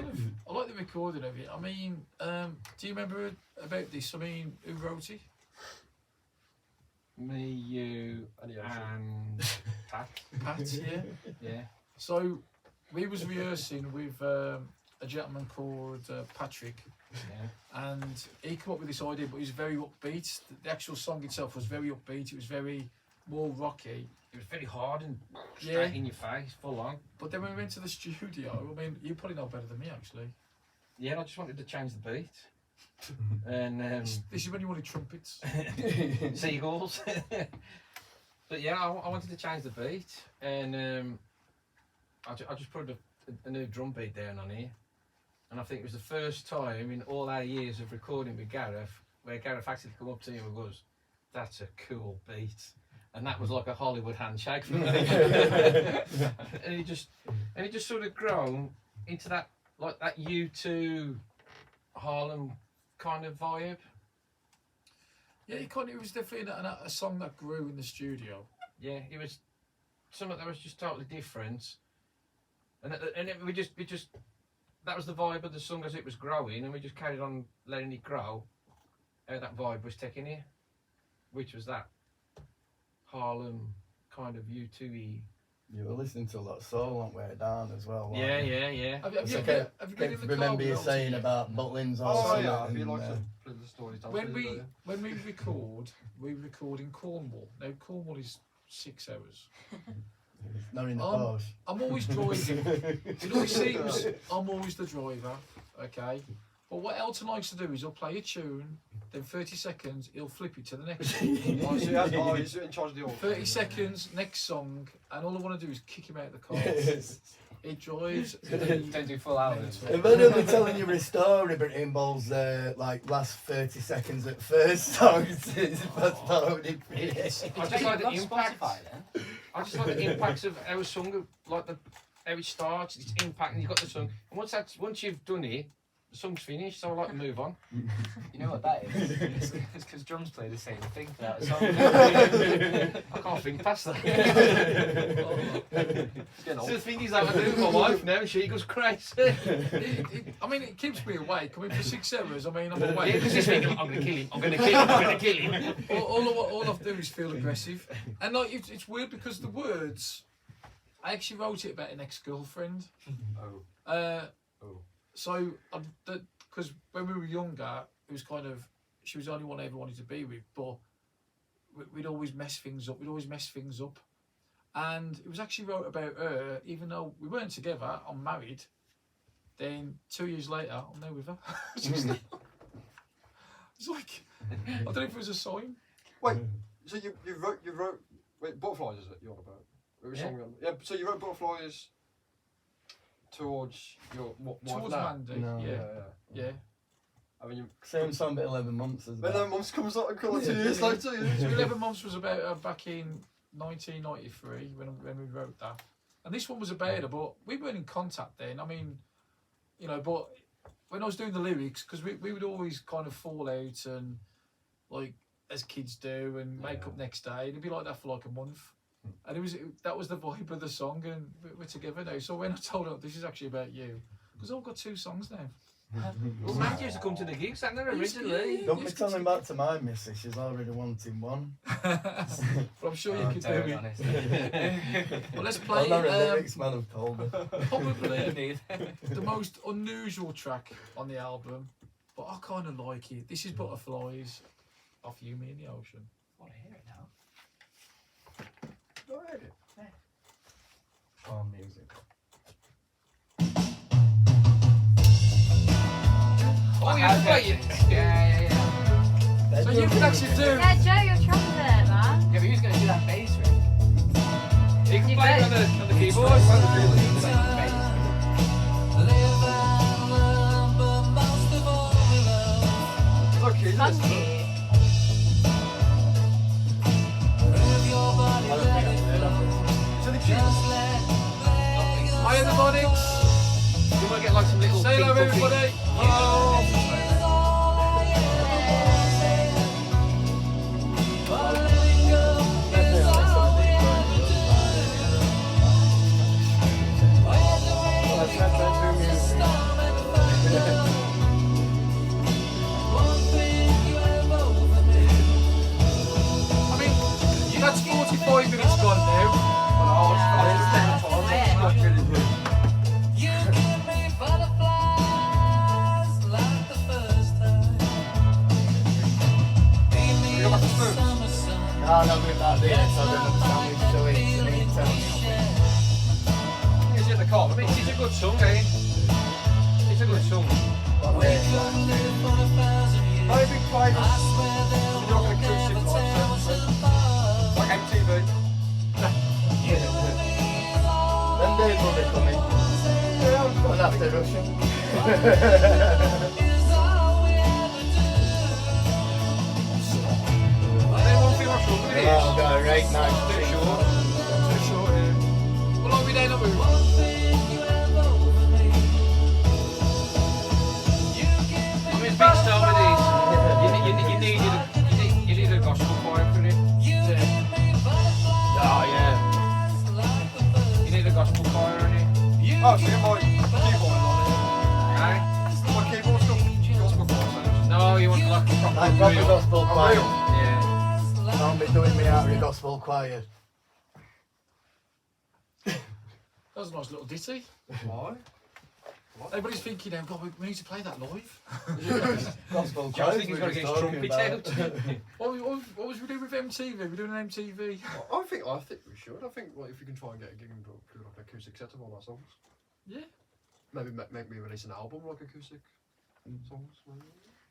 like the recording of it. I mean, do you remember about this? I mean, who wrote it? Me, you, And and Pat. Pat, yeah. Yeah. So we was rehearsing with a gentleman called Patrick, Yeah. and he came up with this idea, but it was very upbeat. The actual song itself was very upbeat. It was very more rocky. It was very hard and straight Yeah. in your face, full on. But then when we went to the studio, I mean, you probably know better than me actually. Yeah, I just wanted to change the beat. And This is when you wanted trumpets. seagulls. But yeah, I wanted to change the beat, and I just put a new drum beat down on here. And I think it was the first time in all our years of recording with Gareth where Gareth actually come up to me and goes, "That's a cool beat." And that was like a Hollywood handshake for me. and it just sort of grown into that, like that U2 Harlem kind of vibe. Yeah, it was definitely a song that grew in the studio. Yeah, it was something that was just totally different. And we just that was the vibe of the song as it was growing, and we just carried on letting it grow. How that vibe was taking it, which was that Harlem kind of U2-y. You were listening to a lot of soul on way down as well. weren't Yeah, you? yeah, yeah. Have It's you okay. been in the car Remember with you us? saying about Butlins or Oh something. yeah, I'd and, like to play the story. When we record in Cornwall. Now Cornwall is 6 hours. not in the Um, post. I'm always driving. It always seems I'm always the driver, okay? But what Elton likes to do is he'll play a tune, then 30 seconds he'll flip it to the next song. He's in charge of the order. 30 seconds, next song, and all I want to do is kick him out of the car. It drives Don't do full albums. If I'm only telling you a story, but it involves like last 30 seconds at first song, it's postponed. I just like the Love impact. Spotify, then. I just like the impacts of how a song, like how it starts, its impact, and you've got the song. And once you've done it, the song's finished, so I like to move on. You know what that is? It's because drums play the same thing throughout the song. I can't think past that. It's getting So old. the thing is that I do with my wife now, she goes crazy. I mean, it keeps me awake. I mean, for 6 hours, I mean, I'm Yeah, awake. because she's thinking, I'm going to kill him, I'm going to kill him, I'm going to kill him. all I have to do is feel aggressive. And like, it's weird because the words, I actually wrote it about an ex-girlfriend. Oh. So, because when we were younger, it was kind of, she was the only one I ever wanted to be with, but we'd always mess things up. And it was actually wrote about her, even though we weren't together, I'm married. Then 2 years later, I'm now with her. It's like, I don't know if it was a sign. Wait, so you wrote wait, Butterflies is it you're on about? Yeah, so you wrote Butterflies towards your wife Towards now? Mandy, No. yeah. I mean, Same song, but 11 months as then well. mums comes out and calls 2 years later. So 11 months was about back in 1993 when we wrote that. And this one was about her, but we weren't in contact then. I mean, you know, but when I was doing the lyrics, because we would always kind of fall out and, like, as kids do, and make up next day. And it'd be like that for like a month. And that was the vibe of the song, and we're together now. So when I told her, this is actually about you, because I've got 2 songs now. Well, Mandy used to come to the gigs, hadn't they, originally? Don't be telling back to my missus, she's already wanting one. But I'm sure you could do Very it. honest. Well, let's I'm play not a lyrics man, I've told her. probably the most unusual track on the album, but I kind of like it. This is Butterflies off You, Me and the Ocean. I want to hear it now. Go ahead. Oh, music. Oh, you can play it. Yeah. So you can actually do. Yeah, Joe, you're trumpet, man. Yeah, but who's going to do that bass riff? You can You play it bet. on the keyboard. Okay, let's Funky. Hi, everybody. You might get like some little Say hello, pink puffy- everybody. Hello. I mean, that's 45 minutes gone now. No, not with that there, so I don't understand which to eat. You need to tell me. Is it the car? I mean, it's a good song, eh? It's a good song. What way is that? Maybe play this. You know, like acoustic like MTV. Them days will be coming. We'll have to rush 'em. Oh, got a right nice Too thing. short. Too short, yeah. Well, are we down the move? I mean, big star with these. You need a gospel choir for it. Oh, yeah. You need a gospel choir on it. Oh, so you have my keyboard on Aye. it. My keyboard's got gospel chords. No, you want like a proper Like proper real. gospel choir. Yeah. Don't be doing me out of the gospel choir. That was a nice little ditty. Why? Everybody's thinking now, God, we need to play that live. Gospel I choir. think he's got to get his trumpet out. What was we doing with MTV? We're doing an MTV. I think we should. I think well, if we can try and get a gig and do like an acoustic set of all our songs. Yeah. Maybe make me release an album like acoustic songs.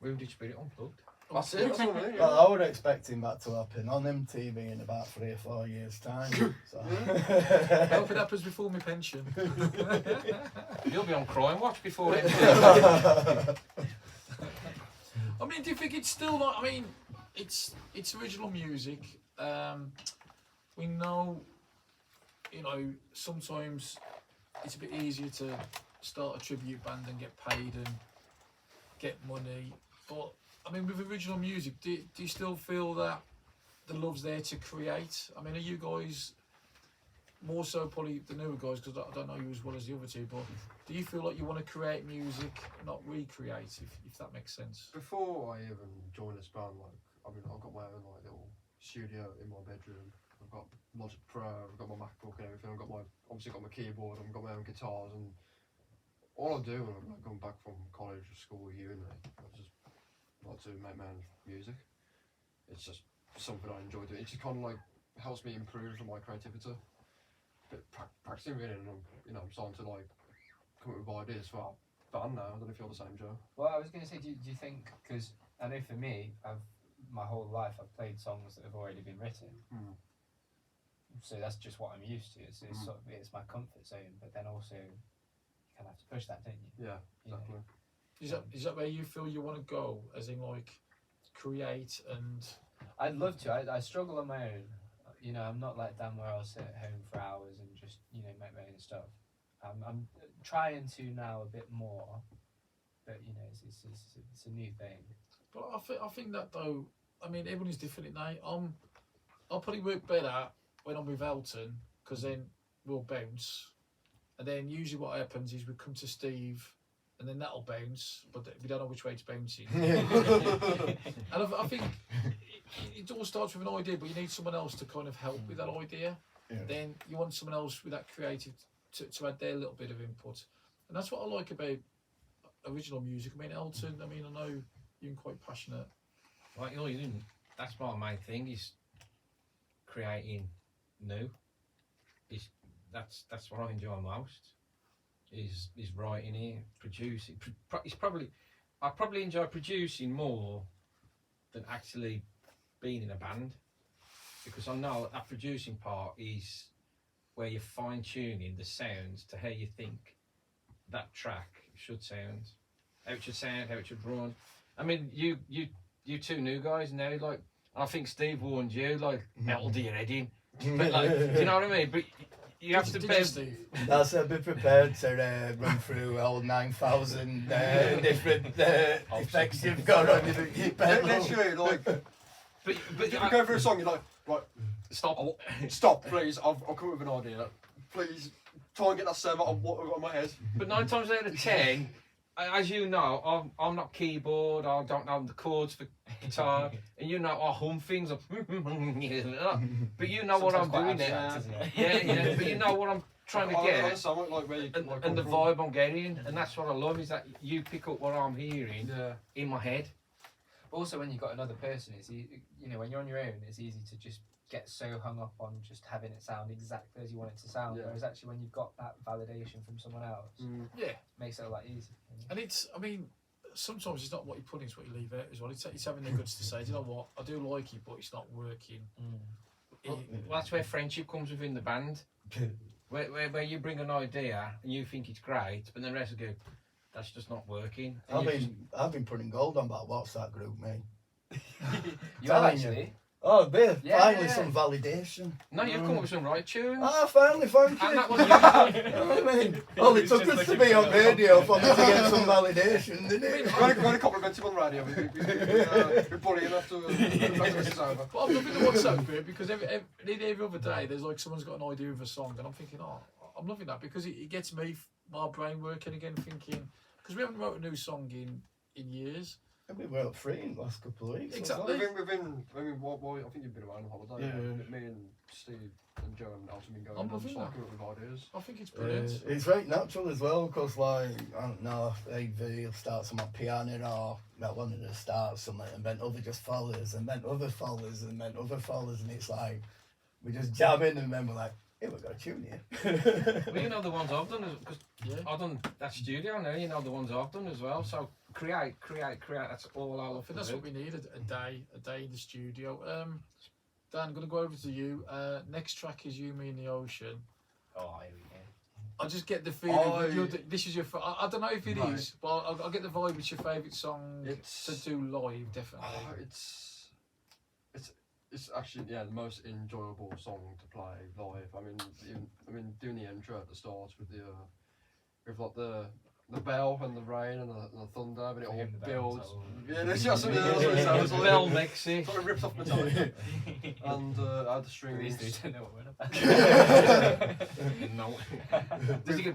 Wounded Spirit Unplugged. That's it. That's what I mean. Well, I would expecting that to happen on MTV in about 3 or 4 years' time. So. Hope it happens before my pension. You'll be on Crime Watch before it. I mean, do you think it's still not? I mean, it's original music. We know, you know, sometimes it's a bit easier to start a tribute band and get paid and get money. But I mean, with original music, do you still feel that the love's there to create? I mean, are you guys more so probably the newer guys, because I don't know you as well as the other two, but do you feel like you want to create music, not recreate, if that makes sense? Before I even joined this band, like I mean, I've got my own like little studio in my bedroom. I've got Logic Pro, I've got my MacBook and everything. I've got my obviously got my keyboard, I've got my own guitars, and all I do when I'm like, going back from college or school or uni, I just like to make my own music. It's just something I enjoy doing. It just kind of like helps me improve my creativity. But practicing really, and I'm starting to like come up with ideas for our band now. I don't know if you're the same, Joe. Well, I was going to say, do you think, because I know for me, my whole life I've played songs that have already been written. Mm. So that's just what I'm used to. It's sort of, it's my comfort zone, but then also you kind of have to push that, don't you? Yeah, exactly. Is that where you feel you want to go, as in like create and? I'd love to. I struggle on my own. You know, I'm not like Dan where I'll sit at home for hours and just, you know, make my own stuff. I'm trying to now a bit more, but you know, it's a new thing. But I think that though, I mean, everyone is different now. I'll probably work better when I'm with Elton, because then we'll bounce, and then usually what happens is we come to Steve, and then that'll bounce, but we don't know which way it's bouncing. And I think it all starts with an idea, but you need someone else to kind of help with that idea. Yeah. Then you want someone else with that creative to add their little bit of input, and that's what I like about original music. I mean, Elton. I mean, I know you're quite passionate. Like, you didn't. That's my main thing, is creating new. That's what I enjoy most. Is writing it, producing. I probably enjoy producing more than actually being in a band, because I know that producing part is where you're fine tuning the sounds to how you think that track should sound, how it should run. I mean, you two new guys now, like, I think Steve warned you, like, melody your head in. But like, do you know what I mean? But you have to be. That's be prepared to run through all 9,000 different effects you've got on your pedal. Literally, like, But if you go through a song, you're like, right, stop, please. I've come up with an idea. Please try and get that server on my head. But 9 times out of 10, as you know, I'm not keyboard. I don't know the chords for guitar, and you know I hum things. But you know what I'm Sometimes doing quite there. abstract, isn't it? Yeah. But you know what I'm trying to I get, understand what, like, where you, and, like, and the come vibe I'm getting, and that's what I love is that you pick up what I'm hearing Yeah. in my head. Also, when you've got another person, it's you know, when you're on your own, it's easy to just get so hung up on just having it sound exactly as you want it to sound. Yeah. Whereas actually, when you've got that validation from someone else, Yeah, makes it a lot easier. and it's, I mean, sometimes it's not what you put in, it's what you leave out as well. It's having the guts to say, "Do you know what, I do like it, but it's not working." Well, that's where friendship comes within the band. Where you bring an idea and you think it's great, but the rest will go, that's just not working. And I've been putting gold on that WhatsApp group, mate. You have Telling you. actually. Oh, Bill, Yeah, finally yeah. some validation. No, you've come up with some right tunes. Ah, finally, thank you. And that was you. You know what I mean? All it took us to be on radio for me to get some validation, didn't it? We're going to compliment him on the radio. We're bullying after this is over. But I'm loving the WhatsApp group because every other day there's like someone's got an idea of a song, and I'm thinking, oh, I'm loving that because it gets me, my brain working again, thinking, because we haven't wrote a new song in years. And we were up free in the last couple of weeks. Exactly. We've been, I mean, I think you've been away on holiday. Yeah. Me and Steve and Joe and Elton been going I'm on loving just that. like coming up with ideas. I think it's brilliant. It's very natural as well, because like, I don't know, AV starts on my piano or I wanted to start something and then other just follows and then other follows and then other follows, and it's like, we just jam in and then we're like, hey, we've got a tune here. Well, you know the ones I've done, because Yeah. I've done that studio now, you know the ones I've done as well. So create, that's all I I love think to that's do. what we need, a day in the studio. Dan, I'm going to go over to you. Next track is You, Me and the Ocean. Oh, here we go. I just get the feeling that this is your. I don't know if it Right. is, but I'll get the vibe. It's your favourite song It's- to do live, definitely. It's actually, yeah, the most enjoyable song to play live. I mean, doing the intro at the start with the with like the bell and the rain and the thunder, but it all Him the bell, builds. so- Yeah, it's just something else. It sounds like Bell Mexi. sort of ripped off Metallica. And add the These strings. two don't know what we're about. No. Does he go?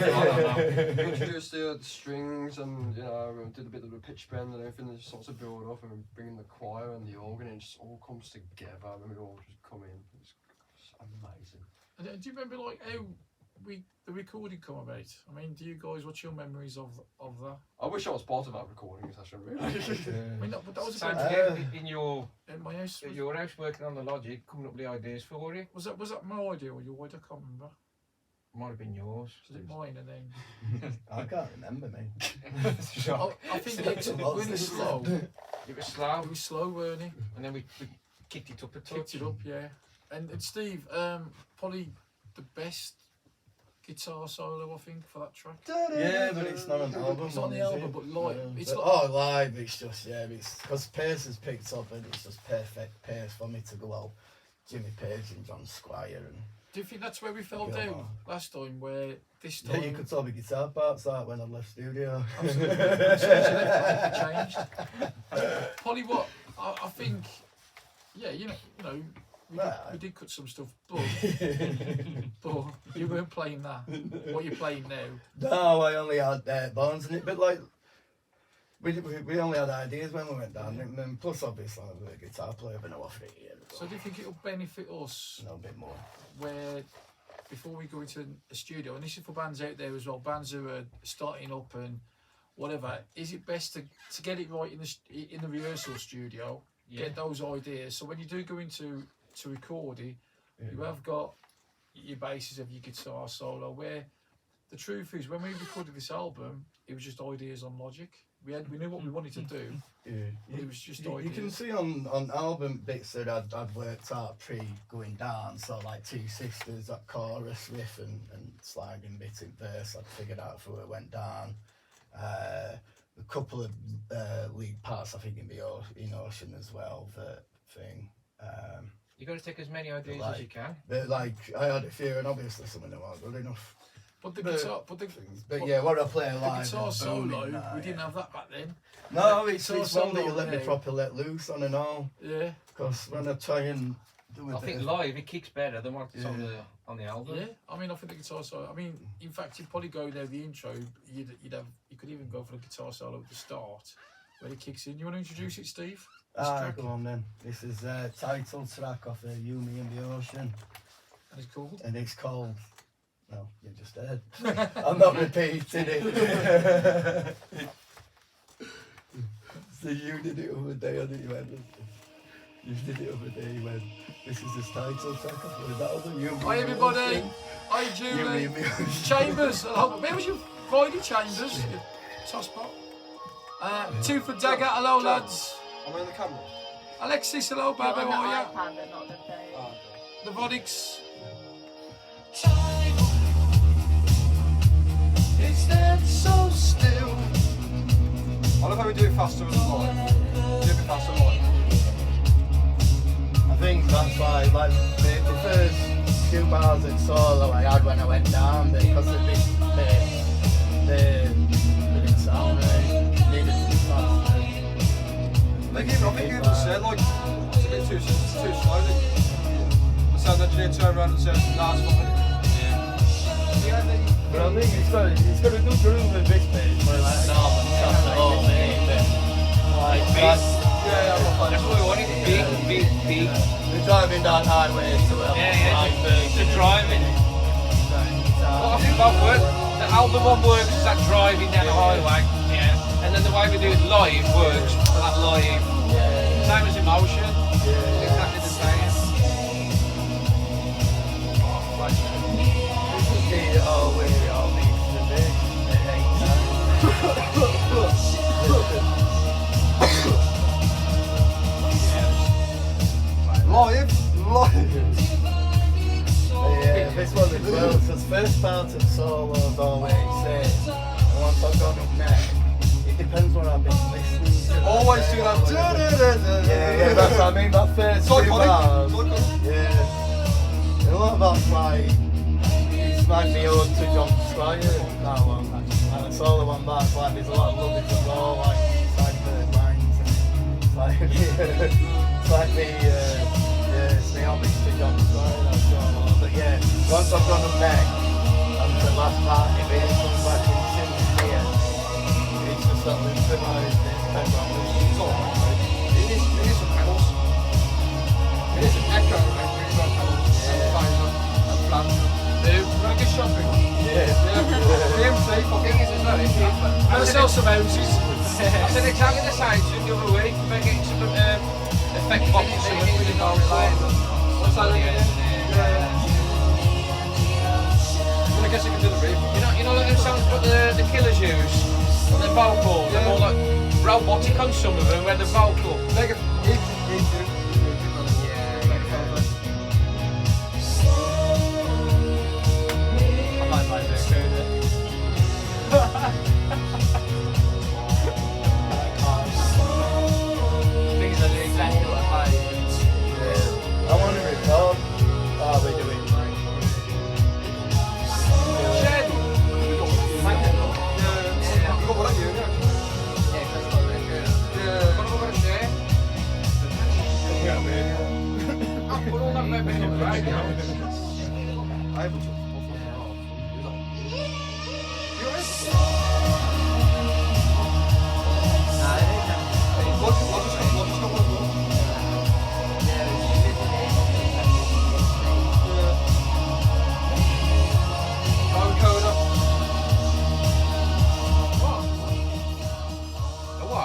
Introduced the strings and, you know, did a bit of a pitch bend and everything that just starts to build up, and we're bringing the choir and the organ, and it just all comes together and we all just come in. It's amazing. And do you remember like how the recording come about? I mean, do you guys? What's your memories of that? I wish I was part of that recording session, really. I mean, but that was So about to get in your MIS. working on the logic, coming up with the ideas for it. Was that my idea or your idea? I can't remember. Might have been yours. Was it mine and then? I can't remember, mate. I think it's really slow. It was slow, It was slow, weren't it? and then we kicked it up a touch. Kicked it up, yeah. And Steve, probably the best guitar solo I think for that track. Yeah, but it's not on the album. It's not on the is album, it? but live. Yeah. It's But- like- live, it's just, yeah, it's because pace has picked up and it's just perfect pace for me to go out Jimmy Page and John Squire. And Do you think that's where we fell Yeah. down last time? Where this yeah, time you could tell the guitar parts out when I left studio. changed. Probably what I think. Yeah, you know, we did cut some stuff, but you weren't playing that. What you're playing now. No, I only had Barnes in it, but like we only had ideas when we went down, and then plus obviously I was a guitar player, but no off it here. So do you think it'll benefit us No, a bit more. where before we go into a studio, and this is for bands out there as well, bands who are starting up and whatever, is it best to get it right in the rehearsal studio, get those ideas, so when you do go into record it, you have got your basis of your guitar solo, where the truth is when we recorded this album, it was just ideas on Logic. We knew what we wanted to do. Yeah. It was just You ideas. can see on album bits that I'd worked out pre going down, so like Two Sisters, that chorus riff and sliding bit in verse, I'd figured out before it went down. A couple of lead parts I think in Ocean as well, the thing. You got to take as many ideas as you can. But like I had a few, and obviously some of them aren't good enough. But the But- guitar, But yeah, what I play the live, guitar is solo, booming now, we didn't yeah. have that back then. No, it's guitar one that you solo let me now. properly let loose on and all. Yeah. Because when I try and do a I bit think of- live it kicks better than what's on on the album. Yeah, I mean, I think the guitar solo. I mean, in fact, you'd probably go there. The intro, you could even go for the guitar solo at the start, where it kicks in. You want to introduce it, Steve? This track? Go on then. This is the title track off You, Me and the Ocean. And it's called. And it's called, well, you just heard. I'm not repeating it. So you did it other day, or did you end You did it other day when this is his title track off the album. You, Me Hi and the everybody. Ocean. Hi You, Me Julie. and the Ocean. Chambers. Where was you? Friday Chambers. Tosspot. Two for Dagger. Hello lads. Am I in the camera? Alexis. Hello baby. Not on How the are iPad, but not the phone. Ah, you? The Vodics. It's that so still. I love how we do it faster and live. Do it a bit faster and live. I think that's why, like, the first few bars in solo I had when I went down there, because of this, they didn't sound right, needed to be faster. I think you even said, like, it's a bit too slow. The sound engineer turned around and said, nah, it's fine. But I think it's got a good groove in this bit, where like an album sounds like That's what we wanted. Big. We're driving down highways to The driving. Well, I think that works. The album one works as that driving down the highway. Yeah. And then the way we do it live works for that live. Same as Emotion. Exactly the same. Live. Yeah, this one as well, because first part of solos always says, and once I've gone up next, it depends what I've been listening to. Always do that. Yeah, that's what I mean, that first two bars. Yeah. A lot of that's like, it's like the ode to John Squire, that one. And the solo one, that's like, there's a lot of love in the flow, like, side third lines. And it's like, it's like it's the homage to John Squire, that solo. But yeah, once I've gone up next, and the last part, it really comes back in sympathy, and it's just that little symbolized this background. It's all right. It is some pedals. It is an echo and really got pedals. And phaser and flange. Wanna go shopping? DMC, fucking is as well. Wanna sell some houses? I said exactly the same to the other week. We're getting some effect boxes with the What's that again? I guess you can do the riff. You know like them songs what the Killers use? The vocals, they're more like robotic on some of them, where the vocal. Mega. I might buy this coder. Things are exactly what I I want to record. Oh, we do it. Shed. Got what I hear, yeah. Yeah, that's what they're good. Yeah. What about a share? I'll put all that maybe on the radio. I haven't took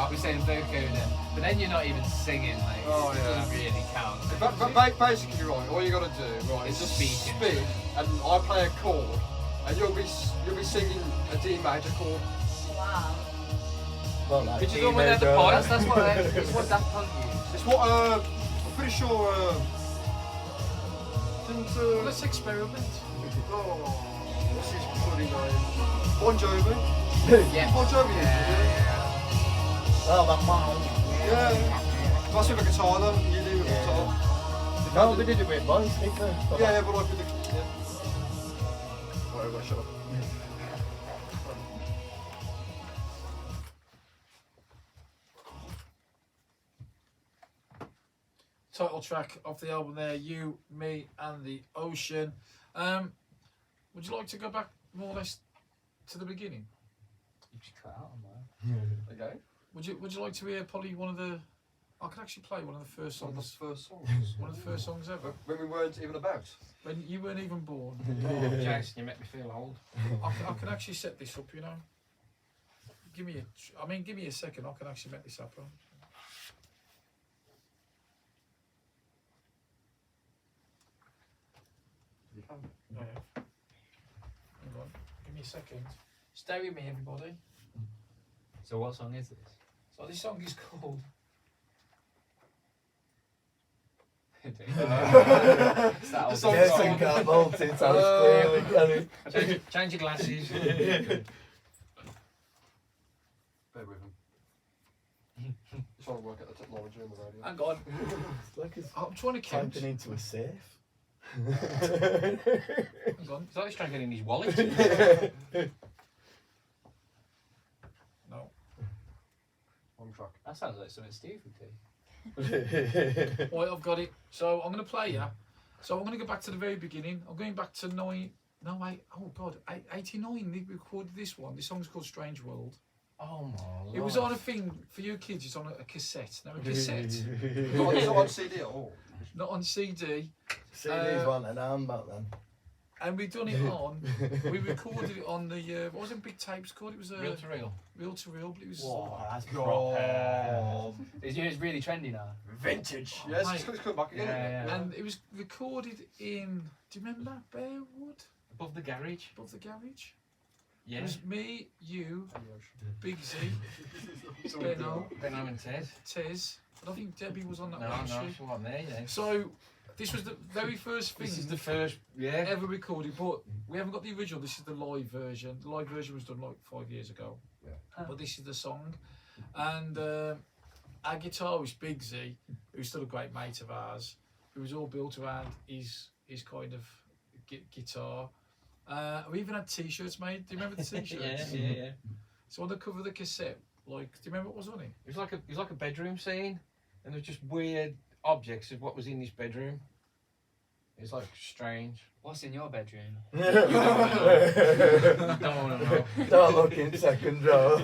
We're saying vocoder, but then you're not even singing, like, Oh, it yeah. doesn't really count. But basically, right, all you got to do, right, It's is just speaking. speak, and I play a chord, and you'll be singing a D major chord. Wow. Well, like, Did you know when they had the That's, pipe? that's what Daft Punk used. It's what I'm pretty sure. Didn't Let's experiment. what's his bloody name? Bon Jovi. Yeah. Bon Jovi. Oh, that wow. Yeah. That's with a guitar though. You do with a guitar. No, they did it with boys, didn't they? Yeah, but like with the Whatever. Shut up. Title track off the album there, You, Me and the Ocean. Would you like to go back more or less to the beginning? You should cut out on that. Okay. Would you like to hear probably one of the? I could actually play one of the first One of the songs. first songs. One of the first songs ever. When we weren't even about. When you weren't even born. Oh, Jason, you make me feel old. I can actually set this up, you know. Give me a second. I can actually make this happen. You can. Oh, yeah. Hang on. Give me a second. Stay with me, everybody. So what song is this? So this song is called. It's that old song- Yes, song. and can't multitask clearly, can he? Change your glasses. Bear with him. He's trying to work out the technology on the radio. Hang on. It's like he's I'm trying to count. typing into a safe. Hang on. He's like he's trying to get in his wallet. No. Wrong track. That sounds like something Steve would do. Right, I've got it. So I'm going to play ya. So I'm going to go back to the very beginning. I'm going back to 89. They recorded this one. This song's called Strange World. Oh my It was on a thing for you kids. It's on a cassette. Now a cassette, Is it on CD at all? not on CD. CDs weren't an arm back then. And we done it on. We recorded it on the. What was it? Big tapes called. It was Reel to reel. reel to reel. But it was. That's God. It's really trendy now. Vintage. Yes, Mate. it's coming back again. Yeah. And it was recorded in. Do you remember Bearwood? Above the garage. Above the garage. It Yeah. was me, you, Big Z, So Benno, Benno and Ted. Tez. I don't think Debbie was on that No, one. no, she? she wasn't there yet. So this was the very first thing This is the first, yeah. ever recorded, but we haven't got the original. This is the live version. The live version was done like 5 years ago. Yeah. But this is the song. And our guitarist, Big Z, who's still a great mate of ours, it was all built around his kind of guitar. We even had t-shirts made. Do you remember the t-shirts? Yeah. So on the cover of the cassette, like, do you remember what was on it? It was like a bedroom scene, and there was just weird objects of what was in this bedroom. It's like strange. What's in your bedroom? You don't want to know. Don't look in second row.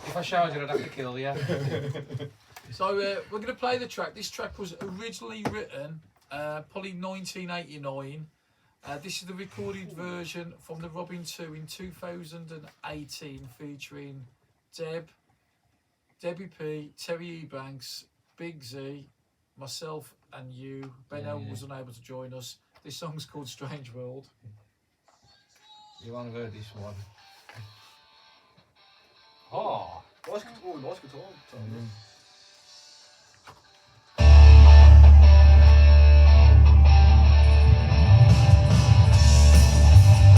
If I showed you, I'd have to kill you. So we're going to play the track. This track was originally written probably 1989. This is the recorded version from the Robin 2 in 2018, featuring Debbie P, Terry Ebanks, Big Z, myself and you. Benno was unable to join us. This song's called Strange World. You won't have heard this one. Oh, nice guitar.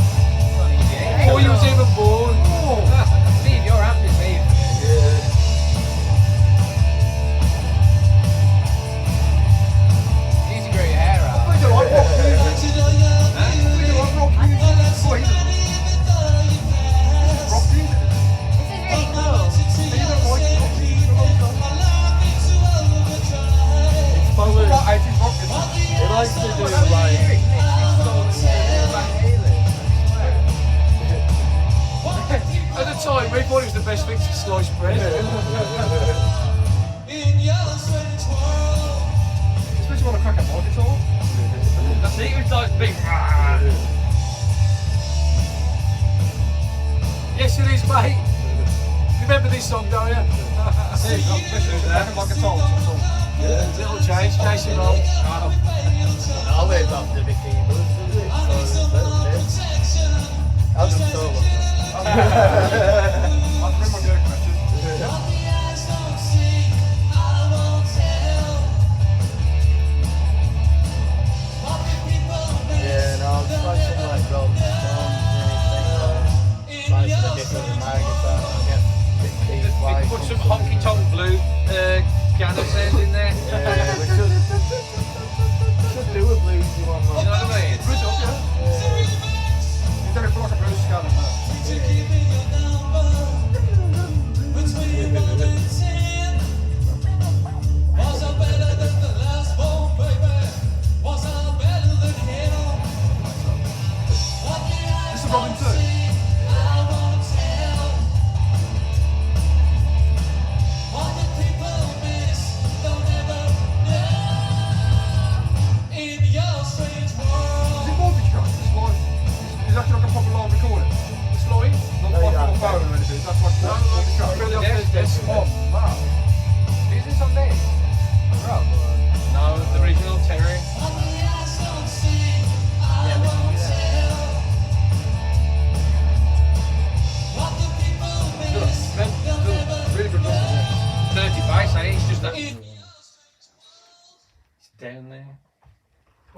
Before you was even born. Steve, your amp is Steve. You need to grow your hair out. We do like rock music. We do like rock music. Rock music. This is really cool. You don't like rock music? Probably, What 80s rock guitar? he likes to do like. At the time, we thought it was the best thing to slice bread. Especially when I crack a mod guitar. That's it, it was like big. Yes, it is, mate. Remember this song, don't you? There you go. Listen to that. Like a song. Little change, Jason Roll. I'll leave that to the keyboard, does it? So, I'll just solo. I'll bring my Dirk matches. Yeah, no, I'll try something like Rolling Stones or anything. Try some different with my guitar. I'll get a bit keys wide. Put some honky tonk blue piano sounds in there. Yeah, we should do a bluesy one though. You know what I mean? Bridge up, yeah. You've done it for like a blues scan and that.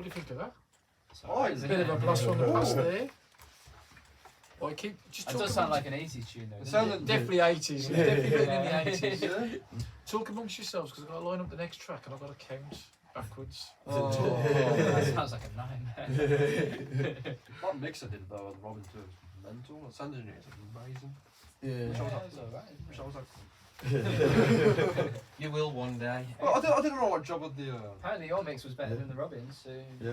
do you think of that? Oh, It's A bit of a blast from the Ooh. past there. Well, just It talk does sound amongst- like an 80s tune though. It doesn't sounded definitely 80s. Definitely written in the Yeah. 80s. Yeah. Talk amongst yourselves because I've got to line up the next track and I've got to count backwards. Oh, that sounds like a nightmare. that mix I did though, with Robin too, was mental. The sound engineer is amazing. Yeah. Wish I was Yeah, that- it's alright. wish I was that cool. You will one day. Well, I didn't know what job with the. Apparently your mix was better than the Robins, so... Yeah.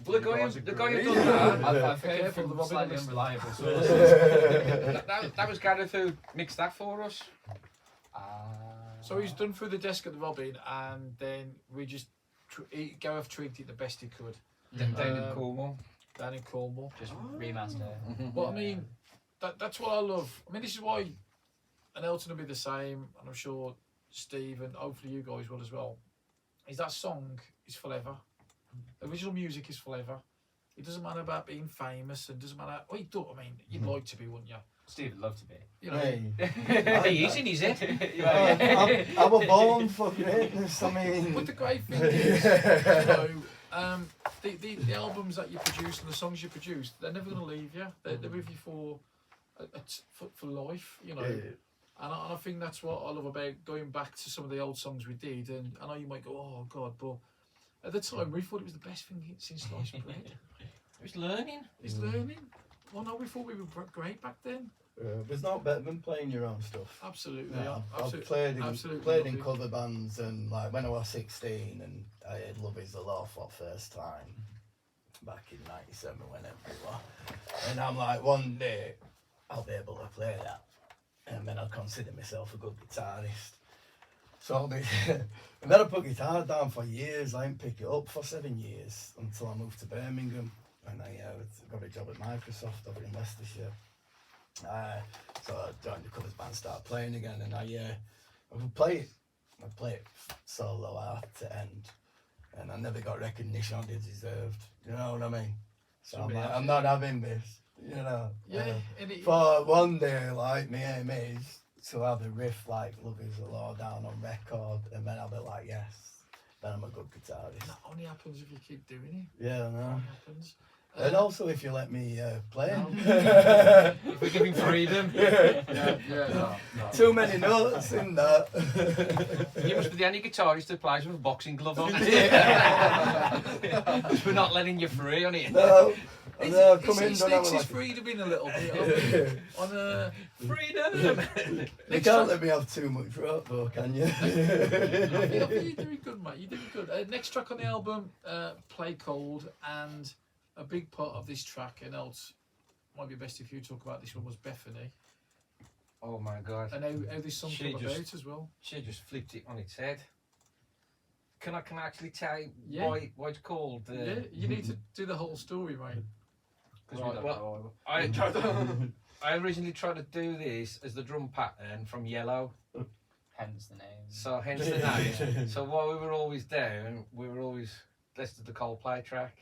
Well, the guy who done done that, I've heard Careful, the from Robin slightly list. unreliable sources. that was Gareth who mixed that for us. So he's done through the desk at the Robin, and then we just Gareth treated it the best he could Down in Cornwall. down in Cornwall. Just remaster. But I mean, that's what I love. I mean, this is why, and Elton will be the same, and I'm sure Steve and hopefully you guys will as well. Is that song is forever. Original music is forever. It doesn't matter about being famous, and doesn't matter. Well, you don't. I mean, you'd like to be, wouldn't you? Steve would love to be. You know. Hey. He is in his head. I was born for greatness. I mean, But the great thing is, you know, the albums that you produce and the songs you produce, they're never going to leave you. They're with you for life, you know. And I think that's what I love about going back to some of the old songs we did. And I know you might go, oh God, but at the time we thought it was the best thing since sliced bread. He was learning. It's learning. Well, no, we thought we were great back then. there's not better than playing your own stuff. Absolutely, Yeah, yeah. I've played in absolutely lovely. cover bands, and like when I was 16 and I had Love Is the Law for the first time back in '97 whenever it was, and I'm like, one day I'll be able to play that, and then I'll consider myself a good guitarist. So and then I put guitar down for years. I didn't pick it up for 7 years until I moved to Birmingham, and I got a job at Microsoft over in Leicestershire. So I joined the covers band, started playing again, and I would play it solo out to end, and I never got recognition I deserved. You know what I mean? So I'm like, I'm not having this. You know. Yeah, and it, For one day, like my aim is to have a riff like Love Is the Law down on record, and then I'll be like, yes, then I'm a good guitarist. that only happens if you keep doing it. Yeah, I It know. only happens. And also if you let me play. If we give him freedom. Yeah. Too many notes in that. You must be the only guitarist that plays with a boxing glove on. We're not letting you free on it. No. No, come in, He don't have sneaks his like freedom in a little bit. On a Freedom! you can't let me have too much rock though, can you? You're doing good, mate. You're doing good. Next track on the album, Play Cold, and a big part of this track, and else might be best if you talk about this one, was Bethany, Oh my god. and how this song She came just- about as well. She just flipped it on its head. Can I actually tell you Yeah. why it's called? Yeah, you need to do the whole story, mate. Right, well, I originally tried to do this as the drum pattern from Yellow, Hence the name. so hence the name. So while we were always down, we were always let's do the Coldplay track.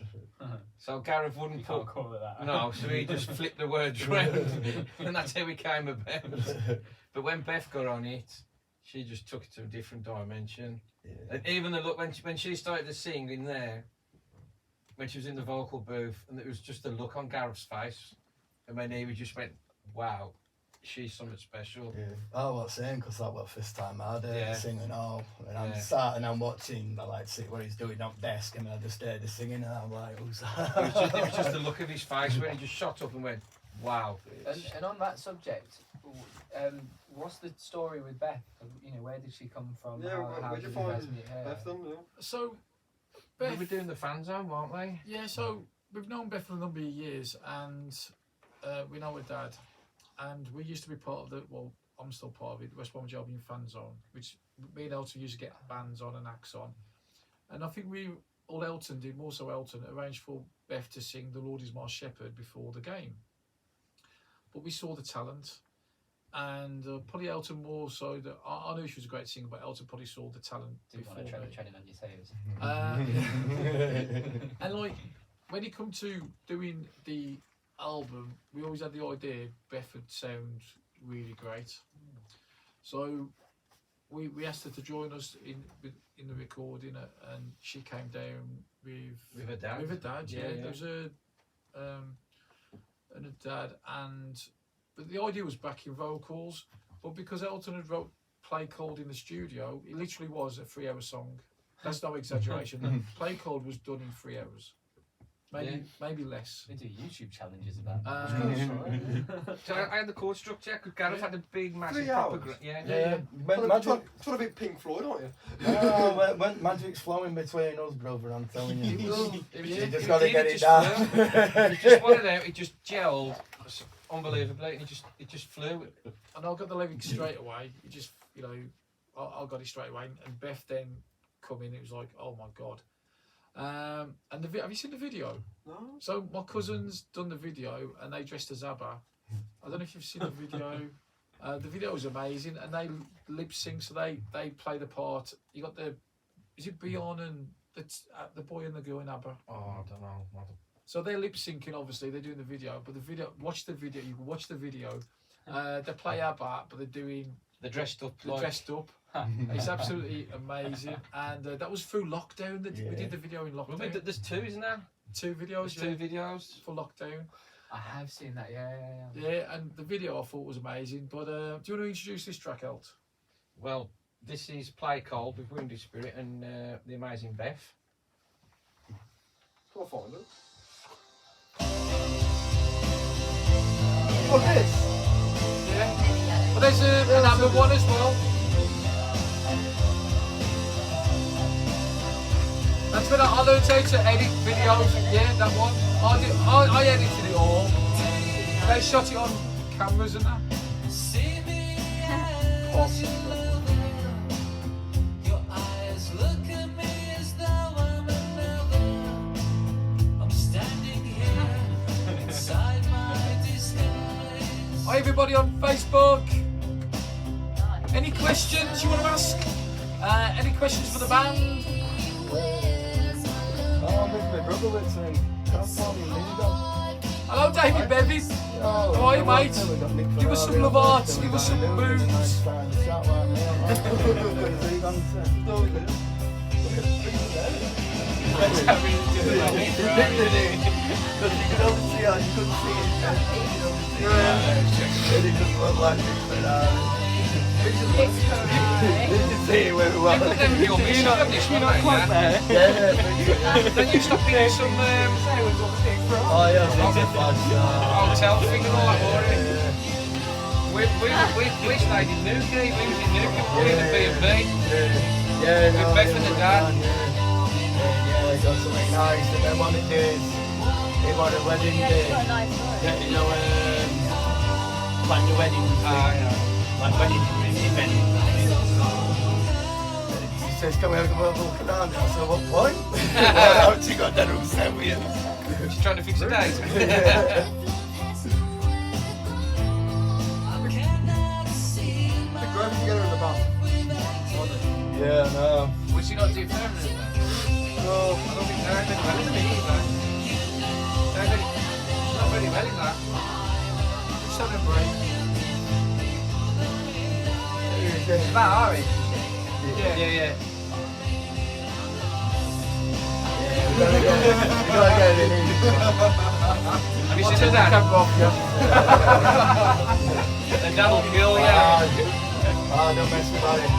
So Gareth You wouldn't can't put call it that. no, so he just flipped the words around, and that's how it came about. But when Beth got on it, she just took it to a different dimension. And even the look when she started to sing in there, when she was in the vocal booth, and it was just the look on Gareth's face, and when he just went, "Wow, she's something special." Yeah. Oh, what's saying? Because that was the first time I did Yeah. singing all, and I'm Yeah. sat and I'm watching. I like see what he's doing on desk, and I just heard the singing, and I'm like, "Who's that?" It was just the look of his face when he just shot up and went, "Wow." And on that subject, what's the story with Beth? You know, where did she come from? Yeah, how where'd did you you guys find meet her? Beth then? Yeah. So, We Beth, were doing the fan zone, weren't we? yeah, so we've known Beth for a number of years, and we know her dad, and we used to be part of the, well, I'm still part of it, West Bromwich Albion Fan Zone, which me and Elton used to get bands on and acts on, and I think Elton did, more so Elton, arranged for Beth to sing The Lord Is My Shepherd before the game. But we saw the talent, and probably Elton more so, that I knew she was a great singer, but Elton probably saw the talent Didn't before want to me. treading on your toes. And like when it come to doing the album, we always had the idea Beth would sound really great. So we asked her to join us in the recording, and she came down with her dad. With her dad, yeah. Yeah. There was and a dad, but the idea was backing vocals, but because Elton had wrote Play Cold in the studio, it literally was a 3-hour song. That's no exaggeration. Play Cold was done in 3 hours. Maybe less. We do YouTube challenges about So I had the chord structure because Gareth had a big, massive 3 proper. hours? Yeah. Well, Magic, it's a bit Pink Floyd, aren't you? when magic's flowing between us, brother, I'm telling you. You just It got to did, get it it just down. It just wanted out. It just gelled unbelievably, and it just flew. And I got the lyrics straight away. It just, I got it straight away. And Beth then come in. It was like, oh my god. And have you seen the video? No. So my cousin's done the video, and they dressed as ABBA. I don't know if you've seen the video. The video was amazing, and they lip sync. So they play the part. You got is it Bjorn and the boy and the girl in ABBA? Oh, I don't know. So they're lip syncing. Obviously, they're doing the video, but the video. Watch the video. You can watch the video. They play ABBA, but They're dressed up. they're dressed up. It's absolutely amazing, and that was through lockdown. We did the video in lockdown. There's two, isn't there? 2 videos. There's 2 videos for lockdown. I have seen that, yeah. Yeah, and the video I thought was amazing. But do you want to introduce this track, Elt? Well, this is Play Cold with Wounded Spirit and the amazing Beth. Can I find it? Oh, this? Yeah. But there's another one as well. That's when I learned how to edit videos. Yeah, that one. I edited it all. They shot it on cameras and that. Hi everybody on Facebook. Any questions you want to ask? Any questions for the band? Oh, my brother lives in California, Lingo. Hello David Bevis. How are you, mate? Give us some love hearts, give us some boons. Don't you stop being some hotel thing and all that, we stayed in Newquay, we was in Newquay, we were in the B&B. With Beth and the dad. Yeah, got something nice, and then what it is, they want a wedding day. Plan your wedding thing. Like wedding event. He says, can we have a look around it? I said, what point? Well, she got that room set with you. She's trying to fix a date. Growing together in the band. Yeah, no. Would she not do permanent then? No, I don't think they're very well in it either. She's not very well in that. Just having a break. About our age. Yeah. We gotta get it in. Have you seen the dad? The dad will kill you. Don't mess about it.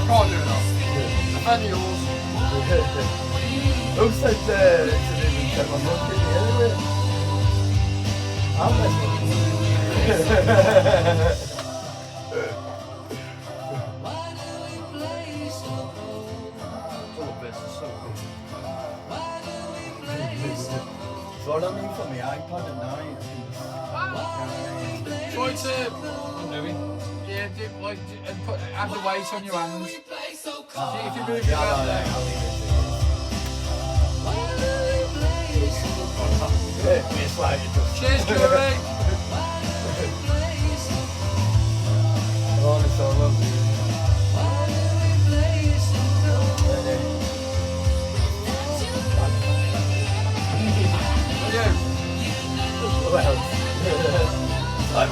Can't do enough. And yours. Who said it's an even I'm not kidding anyway. I'm messing with you. So what I mean for my iPad at night. Try to and have the weight on your hands. If you move your hand there. Cheers, Curry. Honest, I love you. Well, I'm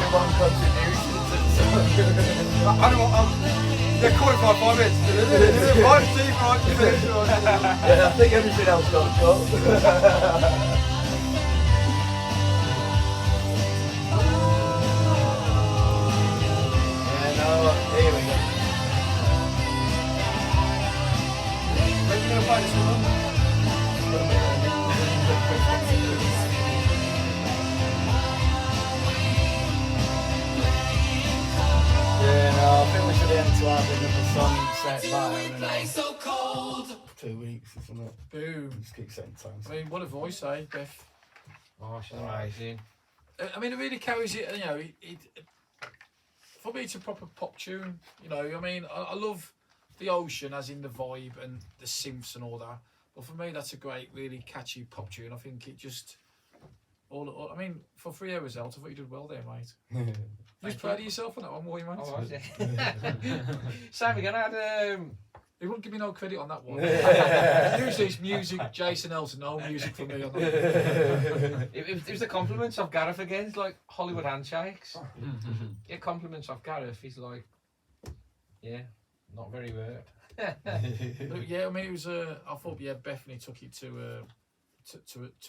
Yeah, call it for 5 minutes. Right, Steve, right, finish, right. Yeah, I think everything else got cut. Yeah, no, here we go. When are you going to play this one? Yeah, no, I think we should end to have another song set by in 2 weeks or something. Boom. Just keep setting times. I mean, what a voice, eh, Beth? Oh, she's amazing. I mean, it really carries it. You know, for me, it's a proper pop tune. You know, I mean, I love the ocean, as in the vibe and the synths and all that. But for me, that's a great, really catchy pop tune. I think it just all I mean, for 3 hours out, I thought you did well there, mate. You was proud of yourself on that one, were you, mate? Oh, was it? Same again, I had He wouldn't give me no credit on that one. Usually it's music, Jason Elton, no music from me on that. it was the compliments of Gareth again. It's like Hollywood handshakes. Yeah, compliments of Gareth. He's like, yeah, not very word. But yeah, I mean, it was. I thought, yeah, Bethany took it to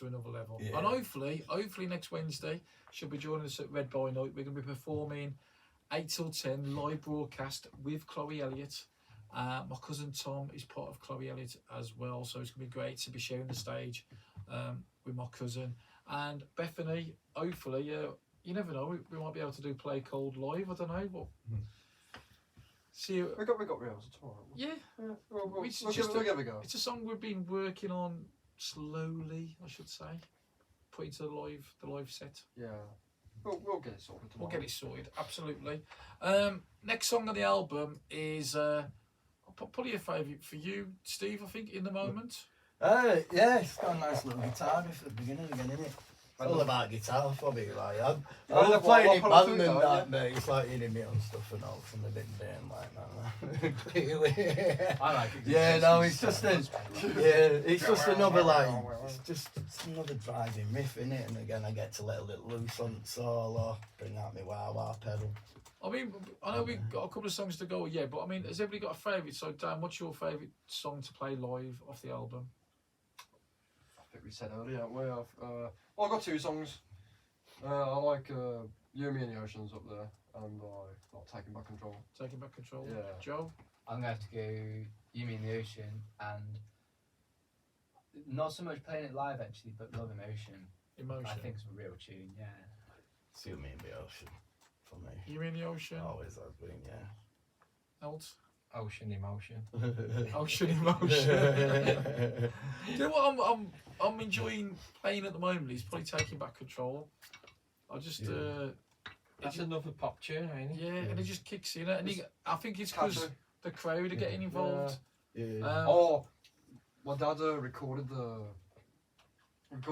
another level. Yeah. And hopefully next Wednesday she'll be joining us at Red Boy Night. We're going to be performing 8 till 10 live broadcast with Chloe Elliott. My cousin Tom is part of Chloe Elliott as well, so it's going to be great to be sharing the stage with my cousin. And Bethany, hopefully, you never know, we might be able to do Play Cold live, I don't know, but see you. We got rehearsal tomorrow. Yeah, We'll It's give just it a go. it's a song we've been working on slowly, I should say, put into the live set. Yeah. We'll get it sorted tomorrow. We'll get it sorted, absolutely. Next song on the album is probably a favourite for you, Steve, I think, in the moment. Yeah, it's got a nice little guitar riff at the beginning again, isn't it? It's all about guitar for me, like I love playing in band and that, mate. It's like hitting me on stuff and all, and I didn't like that. Clearly. I like it. Yeah, no, it's just it's just another it's another driving riff, in it. And again, I get to let it loose on the solo, bring out my wah pedal. I mean, I know we've got a couple of songs to go, yeah, but I mean, has everybody got a favourite? So, Dan, what's your favourite song to play live off the album? I think we said earlier, haven't we? I've got 2 songs. I like You, Me and the Oceans up there, and I like Taking Back Control. Taking Back Control. Yeah. Joe? I'm gonna have to go You Mean the Ocean, and not so much playing it live actually, but Love Emotion. Emotion. I think it's a real tune, yeah. See me in the ocean for me. You in the ocean? Always has been, yeah. Else? Ocean emotion. Ocean Emotion. Do you know what I'm enjoying playing at the moment? Is probably Taking Back Control. I just That's another pop tune, ain't it? yeah, and it just kicks in it, and I think it's because the crowd are getting involved. Yeah. My dad recorded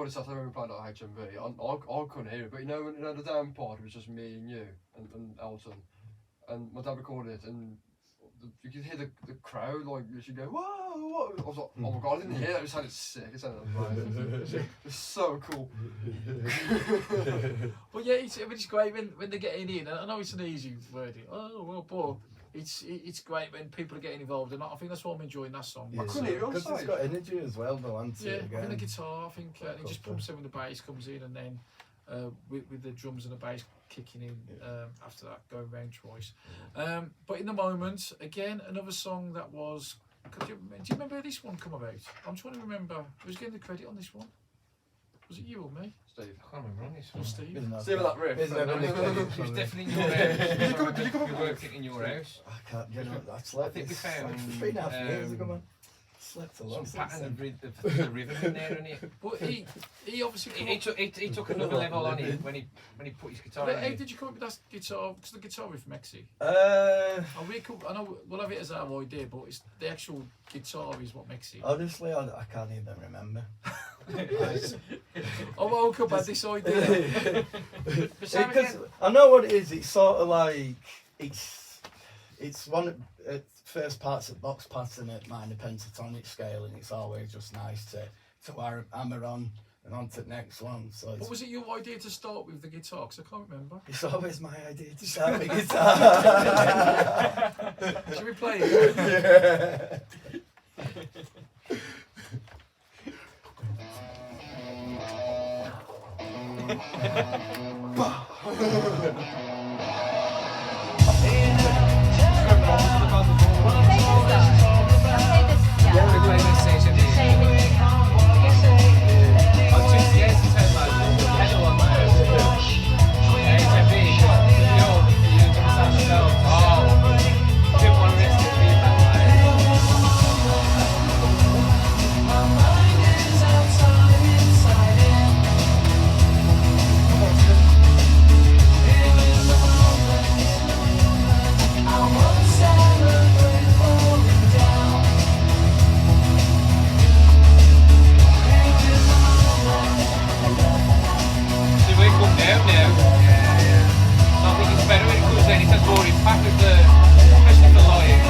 Saturday when we played at HMV. I couldn't hear it, but you know the down part it was just me and you and Elton, and my dad recorded it, and you could hear the crowd like you should go whoa, whoa. I was like, oh my god, I didn't hear it. It sounded sick. It sounded amazing. It's so cool. But yeah, it's great when they're getting in. I know it's an easy wording. Oh well, but it's great when people are getting involved, and I think that's why I'm enjoying that song. Yeah, couldn't hear it on because it's stage. got energy as well, though, hasn't Yeah, it? I Again. think the guitar, I think it just pumps in when the bass comes in, and then with the drums and the bass kicking in after that, going round twice. But in the moment, again, another song that was. Do you remember how this one come about? I'm trying to remember who's getting the credit on this one. Was it you or me? Steve. I can't remember on this Or one. Steve? Steve with that riff. Isn't there any credit It from was it? definitely in your house. Did you come up We with worked it in your house. I can't, you know, that's like I think we found, 3.5 years ago, man. Slept a lot Some pattern since of the rhythm in there, innit? But he obviously. He took another level on it when he put his guitar How on it. did you come up with that guitar? Because the guitar riff Mexi. then. I know we'll have it as our idea, but it's the actual guitar is what makes it. Honestly, I can't even remember. I woke up at this idea. Because I know what it is. It's sort of like it's one of first parts of box pattern at minor pentatonic scale, and it's always just nice to hammer on and on to the next one. So What it's, was it your idea to start with the guitar? Because I can't remember. it's always my idea to start with guitar. Should we play it? Yeah, we're playing this station. I've just yes, it's had like pedal on my HMV. You understand yourself. Oh, didn't want to risk it being that way. See, we come down now. So I think it's better when it comes in. It has more impact with the, especially for live.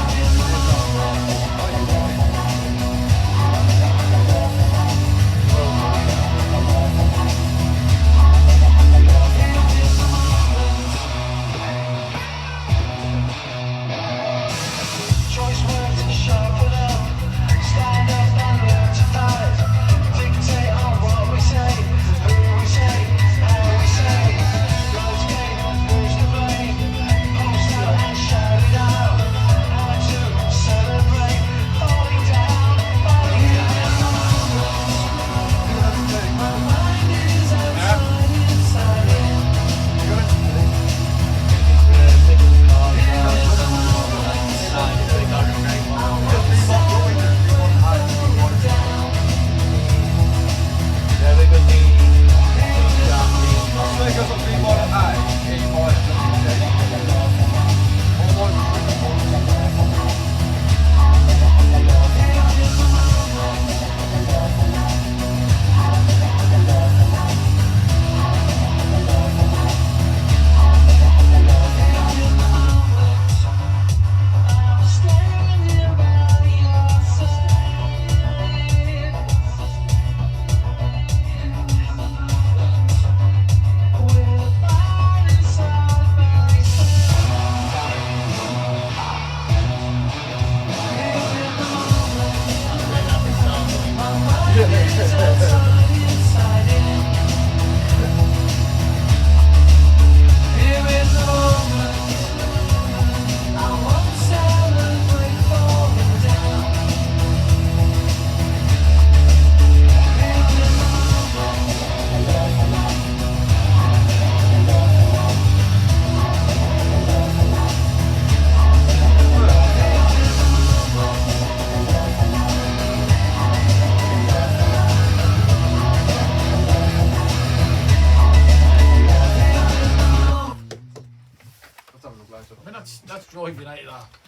Let's have a look later. I mean, that's driving out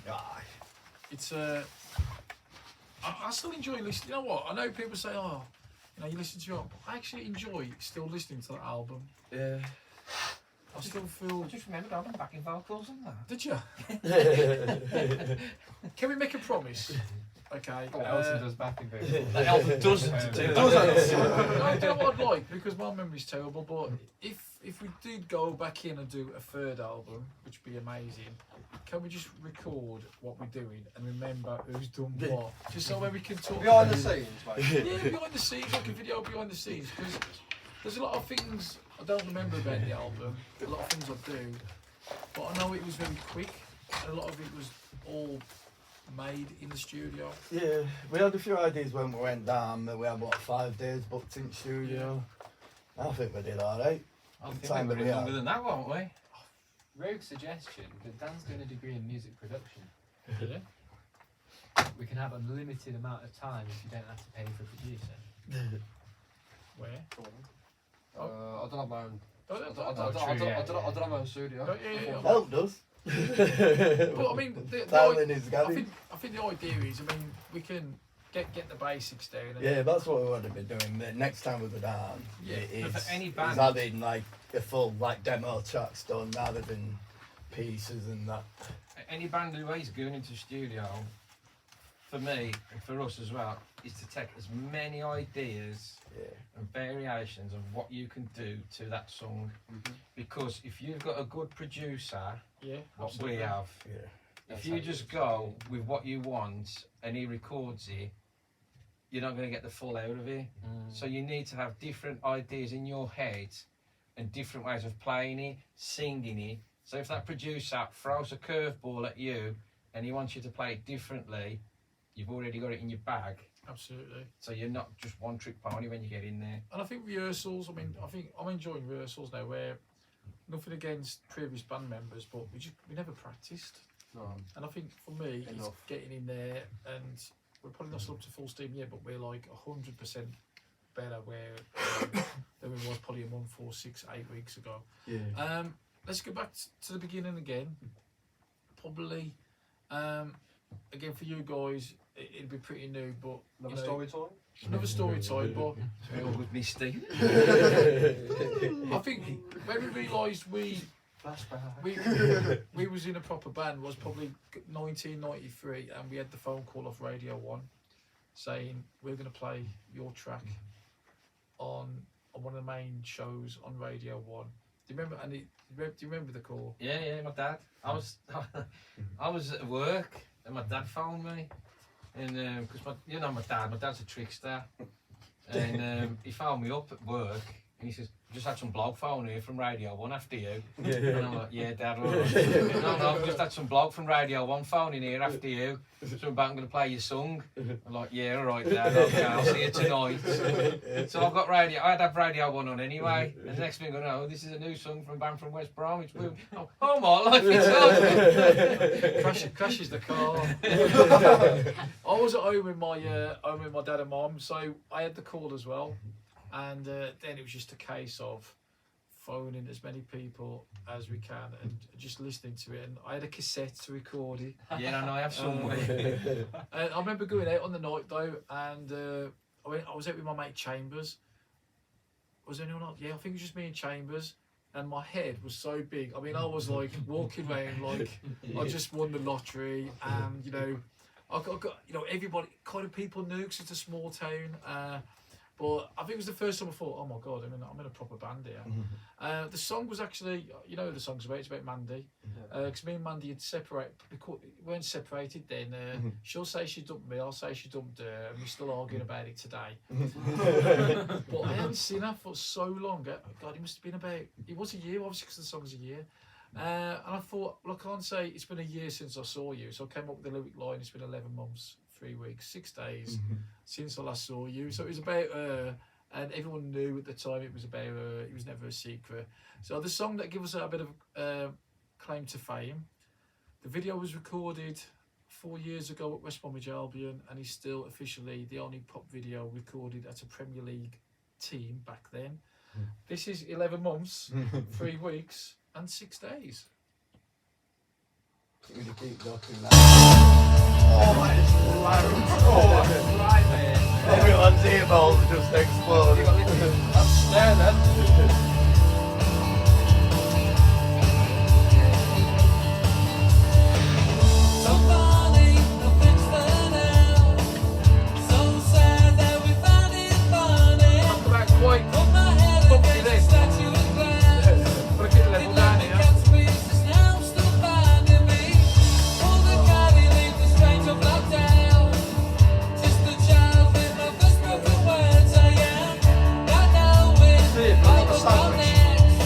that. Aye. It's I still enjoy listening. You know what? I know people say, oh, you know, you listen to it. I actually enjoy still listening to that album. Yeah. I still feel. I just remembered having backing vocals on that. Did you? Can we make a promise? Okay. Elton does backing vocals. That Elton doesn't do I don't know what I'd like because my memory's terrible. But if we did go back in and do a third album, which would be amazing, can we just record what we're doing and remember who's done what? Just so where we can talk. Behind the scenes, mate. Yeah, behind the scenes, like a video behind the scenes. Because there's a lot of things I don't remember about the album. A lot of things I do, but I know it was very quick, and a lot of it was all made in the studio. Yeah, we had a few ideas when we went down. We had what 5 days booked in studio. I think we did alright. I think Time we'll that be we longer had. than that, won't we? Rogue suggestion, but Dan's doing a degree in music production. Yeah. We can have an unlimited amount of time if you don't have to pay for a producer. Where? I don't have my own. I don't I don't have my own studio. yeah. Help does. But I mean, Darling is Gabby. I think the idea is, I mean, we can get the basics down. And Yeah, that's what we want to be doing. The next time we go down, Yeah, it's, for any it's band- having like a full like demo tracks done rather than pieces and that. Any band who is going into studio, for me and for us as well is to take as many ideas and variations of what you can do to that song. Because if you've got a good producer, what absolutely. we have, Yeah. if you just go with what you want and he records it, you're not going to get the full out of it. So you need to have different ideas in your head and different ways of playing it, singing it. So if that producer throws a curveball at you and he wants you to play it differently, you've already got it in your bag. Absolutely. So you're not just one trick pony when you get in there. And I think rehearsals, I think I'm enjoying rehearsals now where, nothing against previous band members, but we never practiced. No. And I think for me, it's Enough. getting in there, and we're probably not still up to full steam yet, but we're like 100% better than we was probably a month, 4, 6, 8 weeks ago. Yeah. Let's go back to the beginning again. Probably, again for you guys, it'd be pretty new, but Another you know, story time? another story time. But It's all good, Misty. I think when we realised Flashback. we was in a proper band was probably 1993, and we had the phone call off Radio 1 saying we're going to play your track on one of the main shows on Radio 1. Do you remember? And do you remember the call? Yeah, my dad. I was at work and my dad phoned me, and because my dad's a trickster, and he phoned me up at work and he says, "Just had some bloke phone here from Radio 1 after you." And I'm like, "Yeah, Dad, all right." No, I've just had some bloke from Radio 1 phoning here after you. So I'm going to play your song. I'm like, "Yeah, all right, Dad. Okay, I'll see you tonight." So I'd have Radio 1 on anyway. And the next thing I know, this is a new song from a band from West Bromwich. Oh my life, it's on. Crashes the car. I was at home with my dad and mum, so I had the call as well. And then it was just a case of phoning as many people as we can and just listening to it. And I had a cassette to record it. Yeah, I know, I have somewhere. And I remember going out on the night though, and I was out with my mate Chambers. Was anyone else? Yeah, I think it was just me and Chambers. And my head was so big. I mean, I was like walking around like I just won the lottery, and I got everybody kind of people knew because it's a small town. But I think it was the first time I thought, oh my God, I'm in a proper band here. The song was actually, the song's about, it's about Mandy. Because me and Mandy had we weren't separated then. She'll say she dumped me, I'll say she dumped her, and we're still arguing about it today. But I hadn't seen her for so long. God, it must have been it was a year, obviously, because the song's a year. And I thought, well, I can't say it's been a year since I saw you. So I came up with the lyric line, it's been 11 months. 3 weeks, 6 days since I last saw you. So it was about her, and everyone knew at the time it was about her. It was never a secret. So the song that gave us a bit of claim to fame. The video was recorded 4 years ago at West Bromwich Albion, and is still officially the only pop video recorded at a Premier League team back then. This is 11 months, 3 weeks, and 6 days. You're gonna keep knocking that. Oh, it's loud. Oh, everyone's earballs are just exploding. That's there then. Talk about quite funky this. Put a kid level down here.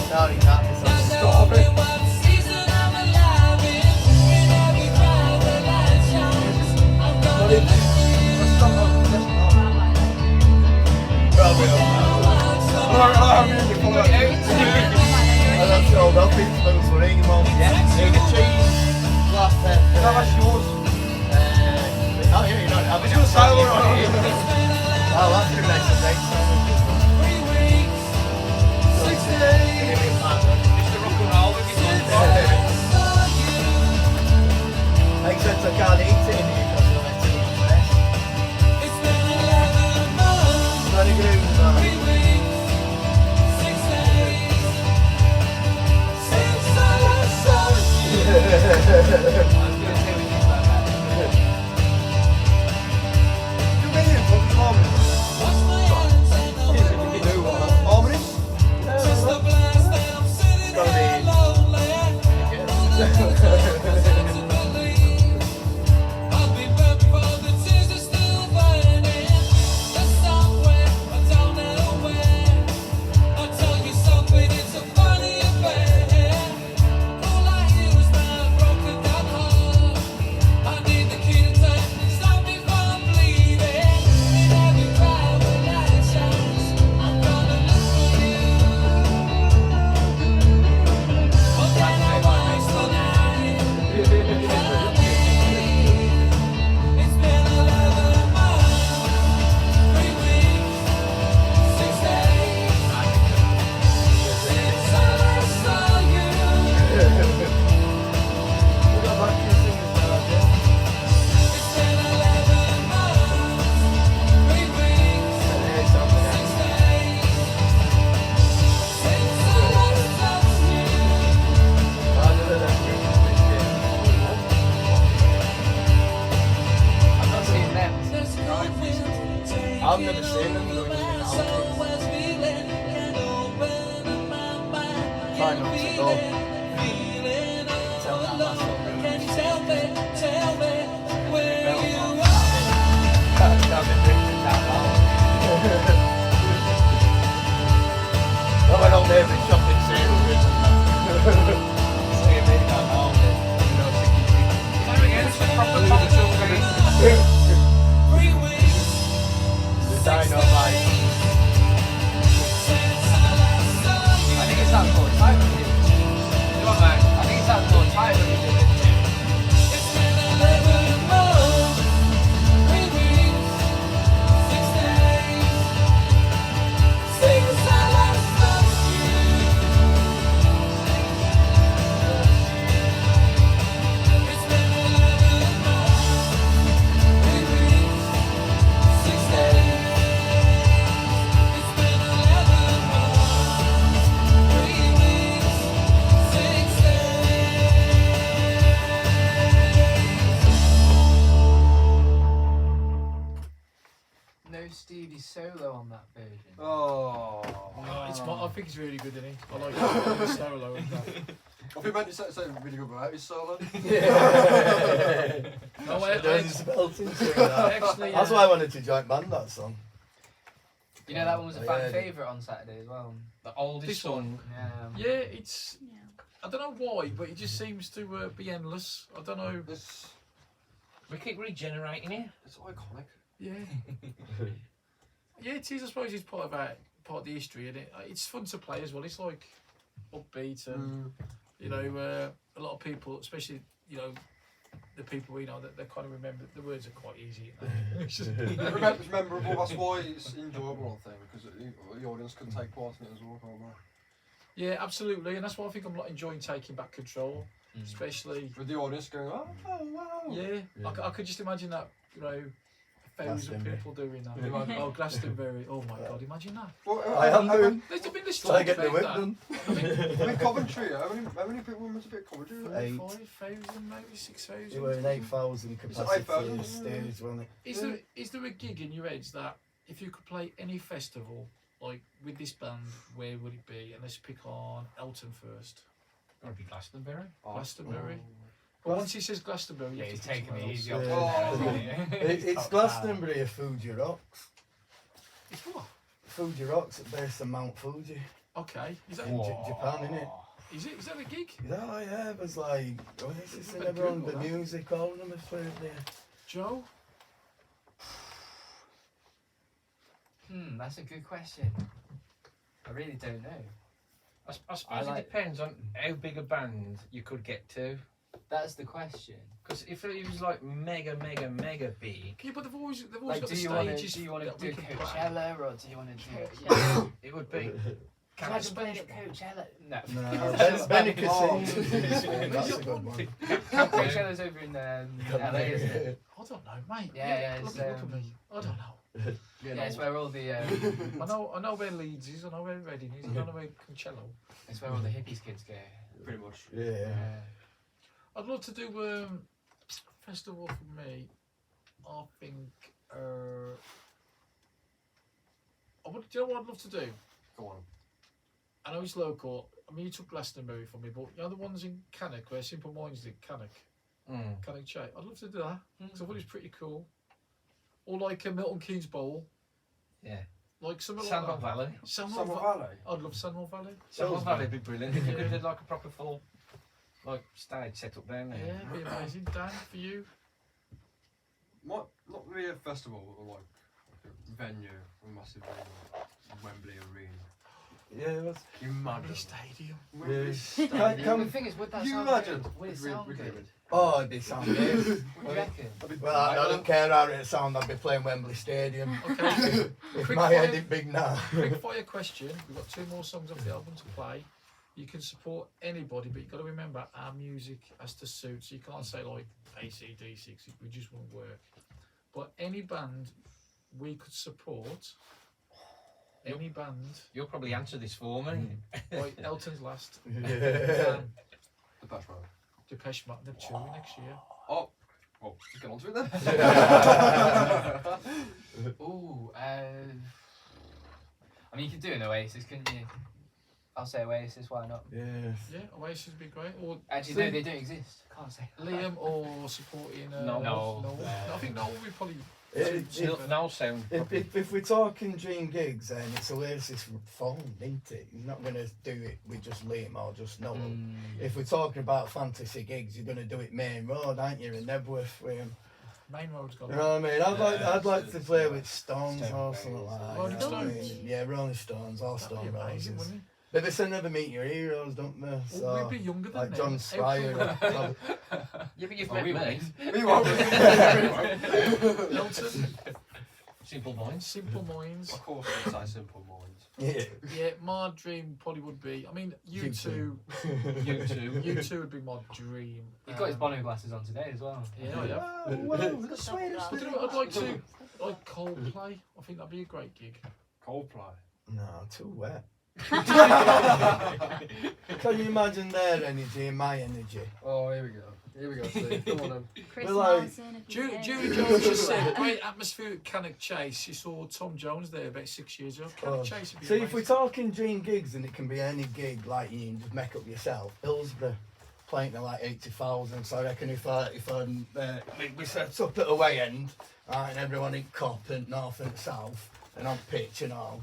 No, you can't. Stop it. That's all up in spoons for eating, Mum. Yeah. Egg and cheese, glass pepper. How much yours? Oh, yeah, you know. I was going to say all right. Oh, that's too nice to take. Just a rock and roll with your Makes sense I can't eat it in here because you're meant to eat the best. Very good, Try not to go. Tell that last little bit. Can't be drinking that loud. No, we're not there in shopping cereals. Seeing me that loud. The dynamite. I think it's that called time when we did it. Come on, man. I think it's that called time when we did it. No Stevie solo on that version. Oh. I think it's really good, isn't he? I like the solo and that. I think meant to say really good about his solo. No, There's belting to that. actually, That's why I wanted to join band that song. You know that one was a fan Yeah. favourite on Saturday as well. The oldest This song. Yeah. yeah, it's. I don't know why, but it just seems to be endless. I don't know. We keep regenerating it. It's iconic. Yeah. Yeah, it is. I suppose it's part of the history, and it's fun to play as well. It's like upbeat, and you know, a lot of people, especially the people we know, that they kind of remember the words are quite easy. It's just- It's memorable. That's why it's enjoyable, I think, because the audience can take part in it as well, can't they? yeah, absolutely, and that's why I think I'm like enjoying taking back control, especially. With the audience going, oh wow. Yeah, I could just imagine that, 1,000 Glastonbury. people doing that. Yeah. Oh, Glastonbury! Oh my God, imagine that. Well, I am doing. There's been this Try talk to get the about whip that. done. I mean, Coventry, how many people must have been at Coventry? 5,000, maybe 6,000. You were an 8,000 capacity 8,000? stage, wasn't it? Is there a gig in your heads that if you could play any festival, like with this band, where would it be? And let's pick on Elton first. Gotta be Glastonbury. Glastonbury. But once he says Glastonbury, you Yeah, have he's to pick taking somewhere the else. easy Yeah. option. It's Glastonbury or Fuji Rocks. It's what? Fuji Rocks at base of Mount Fuji Okay. Is that in Japan, innit? is it? Is that a gig? Oh yeah, it was like Oasis and But everyone, Google the that. music, all of them have played there. Joe? That's a good question. I really don't know. I suppose like- it depends on how big a band you could get to. That's the question. Because if it was like mega big, Yeah, but they've always Like, got do the you want stages to that do we can play. Coachella or do you want to do? Yeah. it would be. Can I playing at Coachella? No. No, Coachella's Benny back in- Cassini. That's a good one. Coachella's over in LA, isn't it? I don't know, mate. Yeah, look, it's, look at me. I don't know. Yeah, it's where all the I know where Leeds is. I know where Reading is. I don't know where Coachella. it's where all the hippies kids go. Pretty much. Yeah. I'd love to do a festival for me. I think. Do you know what I'd love to do? Go on. I know it's local. I mean, you took Glastonbury for me, but you know the ones in Cannock, where Simple Minds did Cannock Chay. I'd love to do that because I thought it was pretty cool. Or like a Milton Keynes Bowl. Yeah. Like something Sandwell like that. Valley. Sandwell Summer Valley. Valley. I'd love Sandwell Valley. Sandwell Valley would be brilliant. If you could have like a proper full like stage set up down there. Yeah, it'd be amazing. Dan, for you. Not really a festival, but like a venue, a massive venue, Wembley Arena. Yeah, that's, Can you imagine? Wembley Stadium. Wembley Yeah. Stadium. The thing is, would that Can you sound imagine? good? Would it sound good? oh, it'd be sound good. What do you reckon? Well, I don't care how it sound, I'd be playing Wembley Stadium. Okay. If Quick my fire. head is big now. Quick fire question. We've got 2 more songs off the album to play. You can support anybody, but you've got to remember our music has to suit. So you can't say like AC/DC, we just won't work. But any band we could support, any band, You'll probably answer this for me. like Elton's last, Yeah. The Patch Road. Depeche Mode, they're touring next year. Oh, well, let's get on to it then. Ooh, I mean, you could do an Oasis, couldn't you? I'll say Oasis. Why not? Yes. Yeah, Oasis would be great. Or Actually, no, they don't exist. Can't say. Liam or supporting. No. No. I think Noel would be probably. No sound. If we're talking dream gigs, then it's Oasis phone, isn't it? You're not going to do it with just Liam or just Noel. If we're talking about fantasy gigs, you're going to do it Main Road, aren't you, in Nebworth with him? Main Road's got. You know what I mean? I'd like to play with Stones or something like that. Rolling you know what I mean? Stones? Yeah, Rolling Stones, all That'd be Stone amazing, Roses. wouldn't it? But they say never meet your heroes, don't they? Well, So, we'd be younger than like them. John Swire. Yeah, but you've Oh, met we me. We won't. Milton, Simple minds. Simple Minds. Of course, it's like Simple Minds. Yeah. Yeah, my dream probably would be. I mean, you two. You too. You two would be my dream. He's got his Bono glasses on today as well. Yeah, I have. Oh, well, the sweetest I don't know, I'd like to like Coldplay. I think that'd be a great gig. Coldplay. No, too wet. Can you imagine their energy and my energy? Oh, here we go. Here we go, Steve. Come on then. Chris We're like- Martin, if you know. Julie Jones just said, great atmosphere at Cannock Chase. She saw Tom Jones there about 6 years ago. Cannock Oh. Chase would be See, if amazing. we're talking dream gigs, and it can be any gig, like you can just make up yourself. Hillsborough playing to like 80,000, so I reckon if we set up at away end, and everyone in Cop and North and South, and on pitch and all.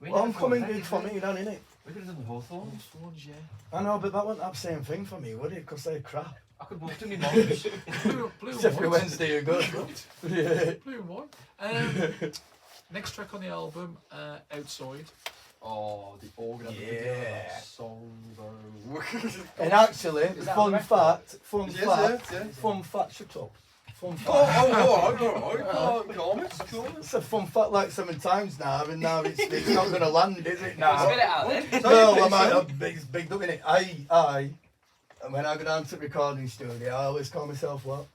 Well, homecoming gig for me, then, innit? We could have done the Hawthorns. Hawthorns, yeah. I know, but that wouldn't have the same thing for me, would it? Because they're crap. I could walk to my mum's. Blue It's and every white. Wednesday you go. Yeah. Blue and white. Next track on the album, Outside. Oh, the organ at the beginning of that song, though. And actually, Is that on fun record? fact, fun fact, shut up. Fun fact. Alright. Calm it. It's a fun fact like 7 times now, and now it's not going to land, is it? Now? Spit it out then. Well, I might have big up in it. And when I go down to the recording studio, I always call myself what?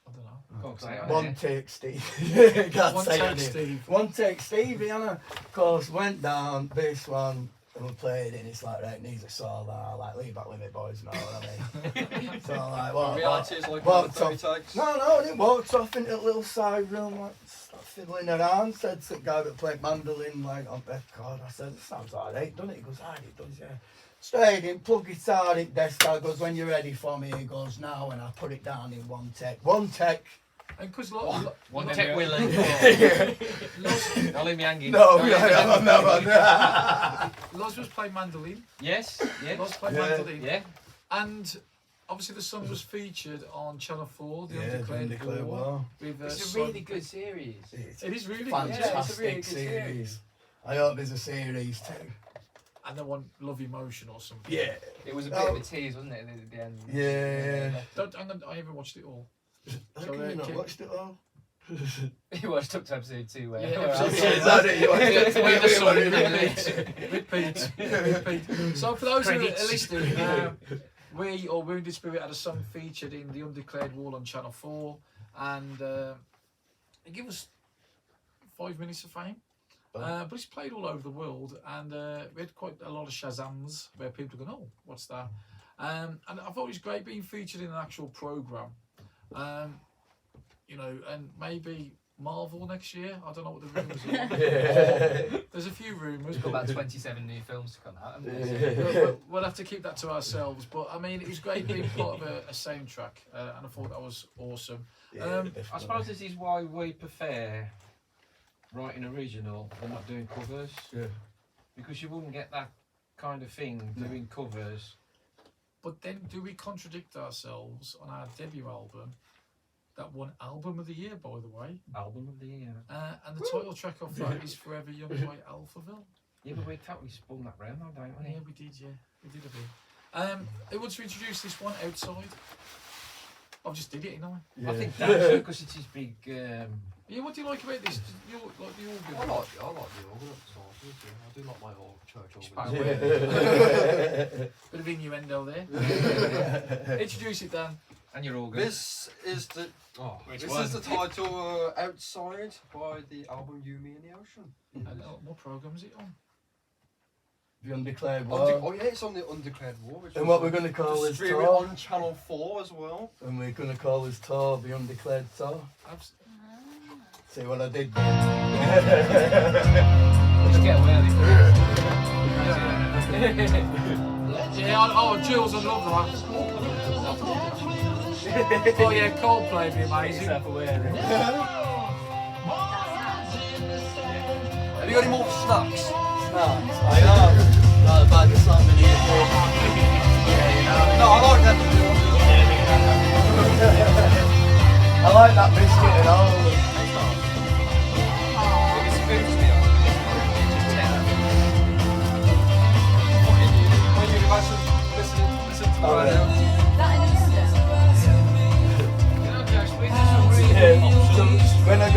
I don't know. Can't say it. One take Steve. Can't One say take it. Steve. One take Stevie, and of course went down this one and we played it, and it's like, right, needs a solo, like leave that with it, boys, you know what I mean? So like, what? Reality is like Walked 30 off. takes. No, and it walked off into a little side room, like start fiddling around. Said to the guy that played mandolin, like on bed card. I said, it sounds alright, doesn't it? He goes, aye, it does, yeah. Straight in, plug guitar in, desk. I goes, when you're ready for me, he goes, now, and I put it down in one take. One take. And because One tech Willie. I'll leave me hanging. No, Don't leave me hanging. no. Loz was playing mandolin. Yes, yes. Loz played Yeah. mandolin. Yeah. And obviously the song was featured on Channel 4, The Yeah, Undeclared Undeclared War. War. With, It's a really good series. It is really Yeah, good. it's a Fantastic really good series. series. I hope there's a series too. And they want Love Emotion or something. Yeah. It was a bit of a tease, wasn't it, at the end? Yeah. I haven't watched it all. How can you not watched it all? You watched up to episode 2 where... Yeah, where episode I- two. Is that it? You watched it? With the sun, Repeat. repeat. So for those who are Credits. listening, we or Wounded Spirit had a song featured in The Undeclared War on Channel 4, and it gave us 5 minutes of fame. But it's played all over the world, and we had quite a lot of Shazams where people go, "Oh, what's that?" And I thought it was great being featured in an actual program. You know, and maybe Marvel next year. I don't know what the rumours are. There's a few rumours. We've got but about 27 new films to come out, haven't we? we'll have to keep that to ourselves. But I mean, it was great being part of a soundtrack, and I thought that was awesome. I suppose this is why we prefer writing original and not doing covers. Yeah. Because you wouldn't get that kind of thing doing covers. But then, do we contradict ourselves on our debut album? That won Album of the Year, by the way. Album of the year. And the title track of that is Forever Young by Alphaville. Yeah, but we totally spun that round, though, don't we? Yeah, we did, yeah. We did a bit. Who wants to introduce this one, Outside? I've just did it, you know. I think that's because it's his big. Yeah, what do you like about this? You like the organ? I like the organ at the start. I do like my old church organ. Bit of innuendo there. Introduce it, Dan. And your organ. This is the is the title Outside by the album You, Me and the Ocean. And what programme is it on? The Undeclared War. Oh yeah, it's on the Undeclared War. Which And was what we're going to call this streaming tour? on Channel 4 as well. And we're going to call this tour the Undeclared Tour. See what I did? Just get away with it. Oh, Jules, I love that. Oh yeah, Coldplay would be amazing. Self-aware. Have you got any more snacks? I have. Not a bag of salmon here. No, I like that. I like that biscuit and all. It's food to me. Fucking universal. Listen to the radio. That in So when I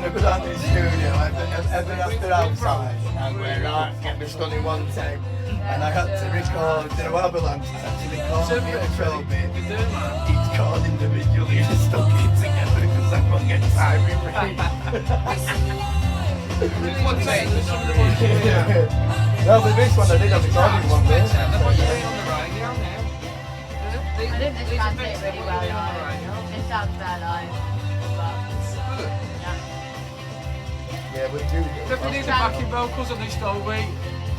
go down to the studio, every after outside, I'm going, right, get me done in one take. And I had to record the Avalanche, I had to record the intro bit. Each chord individually and stuck it together because I couldn't get timing right. One take. No, but this one I did have it on in one bit. What are you doing on the radio now? I didn't translate really well live. It sounds bad live. But, yeah. Yeah, we do. Definitely need the backing vocals on this though, mate.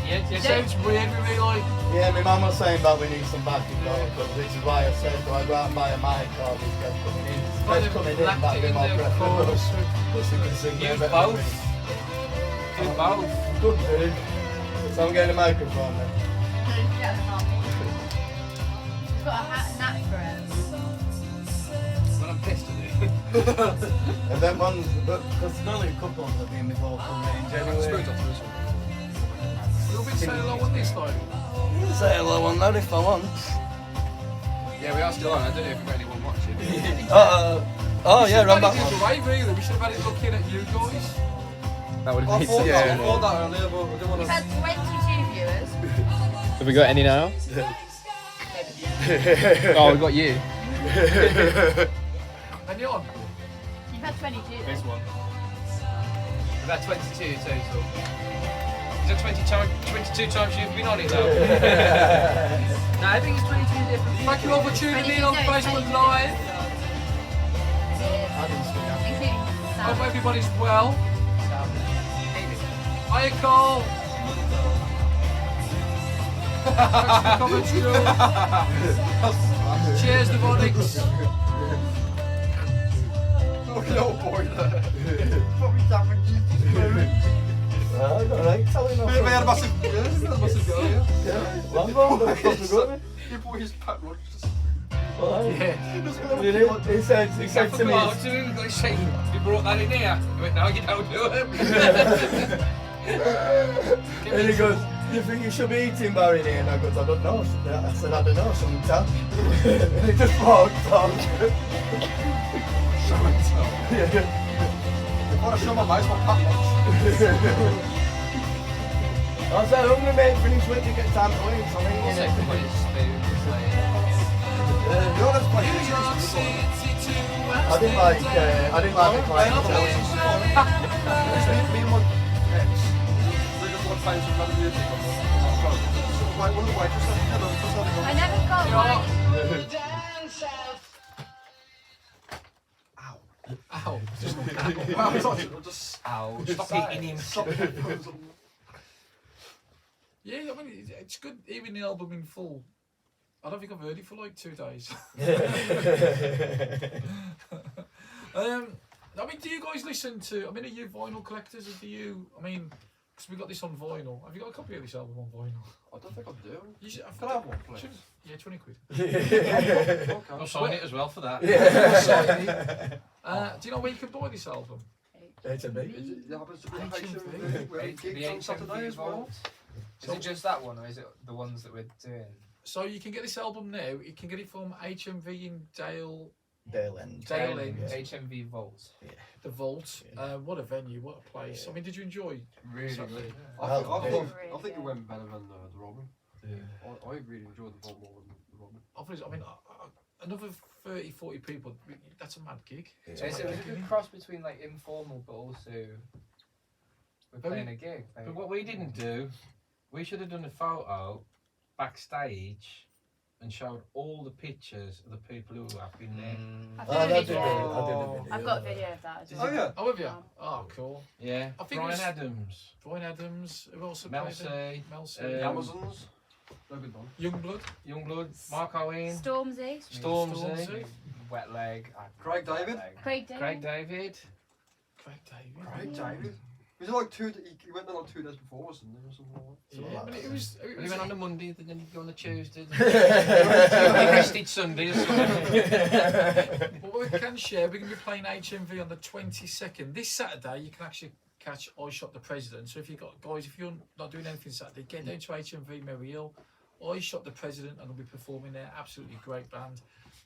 Yeah, It sounds weird with me, like. Yeah, my mum was saying that we need some backing vocals, which is why I said, do I go out and buy a mic or just get coming in? Let's coming in, that'd be more preferable. Because we can sing Use better both. than me. Do both. Good, dude. So I'm getting a microphone then. He's got a knack for it. When I'm pissed at it. And then ones, because there's only a couple of them in my vocal range anyway. You'll be saying hello on this though. You can say hello on that if I want. Yeah, we are still on. I don't know if we've got anyone watching. Oh yeah, I'm back. We should have had it looking at you guys. That would I have thought been that earlier, but I didn't want We've to. had 22 viewers. Have we got any now? Oh, we got you. And you're on. You've had 22. This one. We've had 22 total. Is it 22 times you've been on it though? No, I think it's 22 different. Thank you all for tuning in on Facebook Live. Including Sam. Hope everybody's well. Hiya, Cole. Thanks for coming, Stu. Cheers, the Vonix. Look at old boy there. Probably damaged. Alright, tell him We had a massive, we had a massive go, yeah. Lambo, that's what we're going. You put his pack lunch. Yeah. He said to me, You brought that in here. He went, no, you don't do it. and he goes, do you think you should be eating bar in here? And I goes, I don't know. I said, I don't know, sometime. And he just walked on. I want to show my mates what pack lunch. I said, I'm gonna make finish with you, get time to eat, so I'm eating it. You're as funny as you I didn't like the client. Me and my ex, we just want to find some random music on the phone. One of the waitresses, I never got one. Ow. Stop eating him. Yeah, I mean, it's good hearing the album in full. I don't think I've heard it for like 2 days. I mean, do you guys listen to, I mean, are you vinyl collectors or do you, I mean, because we got this on vinyl. Have you got a copy of this album on vinyl? I don't think I do. You should, Can I have one, please? Yeah, 20 quid. I'll sign it as well for that. Do you know where you can buy this album? HMB. It happens to be a HMV. We have gigs on Saturday as well. Is it just that one, or is it the ones that we're doing? So you can get this album now. You can get it from HMV in Dale End. HMV Vault. the Vault. What a venue! What a place! I mean, did you enjoy? Really Saturday? good. I think Really it went better than the Robin. I really enjoyed the Vault more than the Robin. Obviously, I mean, another 30, 40 people. That's a mad gig. So it's a good cross between like informal, but also we're playing a gig. But what we didn't do, we should have done a photo backstage and showed all the pictures of the people who have been there. I've Oh, done a I did video. I did a video. I've got a video of that as well. Oh yeah. Oh, have you? Oh, cool. Yeah, I think Brian it's- Adams, Brian Adams, who also Mel played C, it? Mel C. The Um, Amazons. No good one. Youngblood. Youngblood, Mark Owen, Stormzy. Stormzy, Wet leg. Craig David. Craig David. Craig David. Craig David. Craig David. Was it like he went there like 2 days before, wasn't he, or something like that? Yeah, but it was. It Well, he was went on the Monday, then he'd go on the Tuesday. He rested Sunday or something. What we can share, we're going to be playing HMV on the 22nd. This Saturday, you can actually catch I Shot the President. So if you've got guys, if you're not doing anything Saturday, get down to HMV Merry Hill. I Shot the President, and I'll be performing there. Absolutely great band.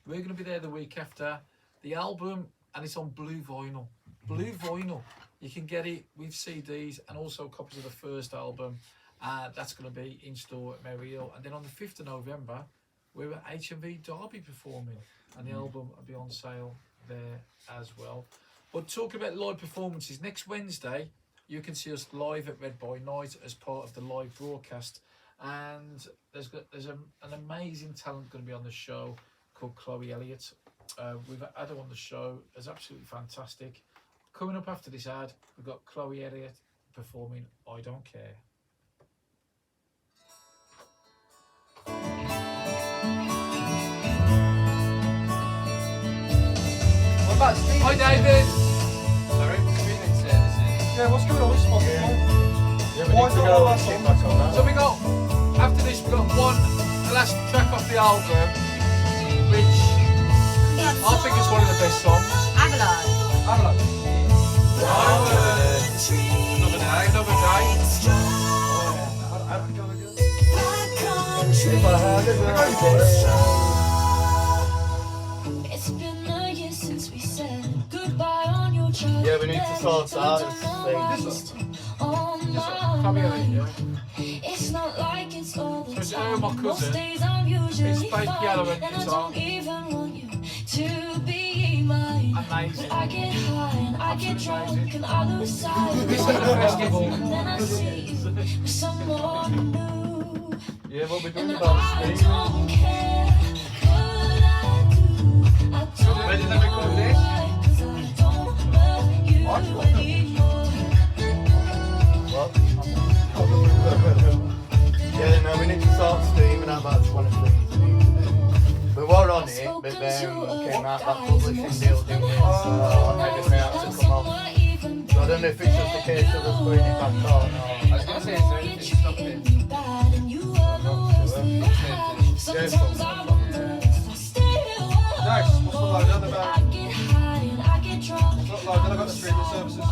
We're going to be there the week after. The album, and it's on blue vinyl. Blue vinyl. You can get it with CDs and also copies of the first album. That's going to be in store at Merry Hill. And then on the 5th of November, we're at HMV Derby performing, and the album will be on sale there as well. But talking about live performances, next Wednesday you can see us live at Red Boy Night as part of the live broadcast, and there's an amazing talent going to be on the show called Chloe Elliott. We've had her on the show. It's absolutely fantastic. Coming up after this ad, we've got Chloe Elliott performing I Don't Care. What about streaming? Hi David! Sorry, streaming services. Yeah, what's going on with Spotify? Yeah, we Why need to not go all and that get songs? back on that. So we got, after this we got the last track off the album, which I think is one of the best songs. Avalon. Avalon. Another day. How do we go again? If I had a It's been a year since we said goodbye on your child. Yeah, we need to sort out this thing. Chloe Elliott, yeah. It's not like it's all the So it's her time. and my Most cousin. days I'm usually It's played fine, piano and and I guitar. don't even want you to be mine. Amazing. I get high and I get drunk and I lose sight. This is the festival. And then I see you with someone new. Yeah, what we're And doing I about streaming. don't care what I do. I don't Where did they record this? why, 'cause I don't love you anymore. What? Yeah, no, we need to start streaming out. That's one of the things we need to do. We were on it, but then came out that publishing deal, didn't it? So everything had to come off. So I don't know if it's just a case of us putting it back on or... I was going to say, is there anything stopping? Yeah, it's on. Nice. What's the lowdown about? What's the lowdown about the streaming services?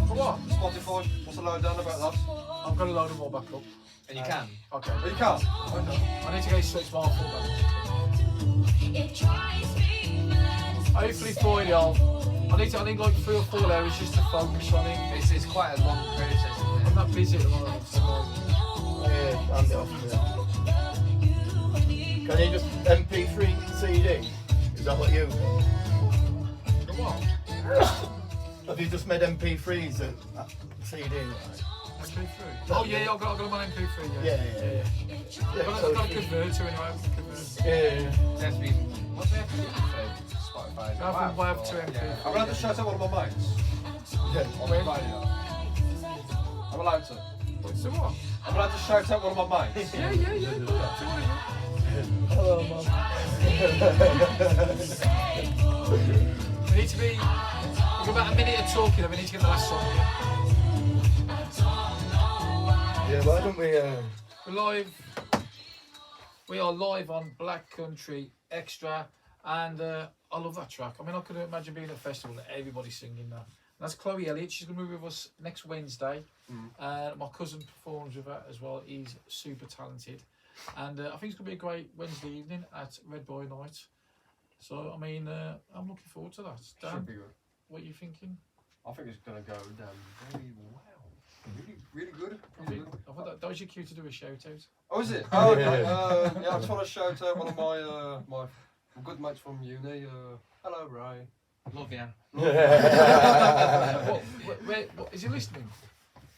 For what? Spotify. What's the lowdown about that? I'm going to load them all back up. And you can. Okay. Oh, you can't. Okay. I need to get switch my full back. Hopefully Friday I need like 3 or 4 hours just to focus on it. It's quite a long process, isn't I'm it? not busy at the moment. So Yeah, hand it off to you. Can you just MP3 CD? Is that what you've done? come on. Have you just made MP3s at CD? Right? MP3. Oh yeah, I've got them on MP3. Yeah, Yeah. yeah. I've got a converter anyway. Yeah, yeah. There's been. What's the actual for Spotify? Go from WAV to MP. Yeah. I'm allowed to shout out one of my mates Yeah. on the radio. I'm allowed to. So what? I'm allowed to shout out one of my mates. Yeah. Do what Hello, Mum. We need to be. We've got about a minute of talking, then we need to get the last song. Yeah, why don't we... We're live. We are live on Black Country Extra, and I love that track. I mean, I could imagine being at a festival and everybody's singing that. And that's Chloe Elliott. She's going to be with us next Wednesday. My cousin performs with her as well. He's super talented, and I think it's going to be a great Wednesday evening at Red Boy Night. So, I mean, I'm looking forward to that. Dan, Should be good. what are you thinking? I think it's gonna go down very well. Really good. I Really think, good. I thought that was your cue to do a shout out. Oh, is it? Oh, okay. Yeah, I just want to shout out one of my good mates from uni. Hello, Ray. Love ya. What, is he listening?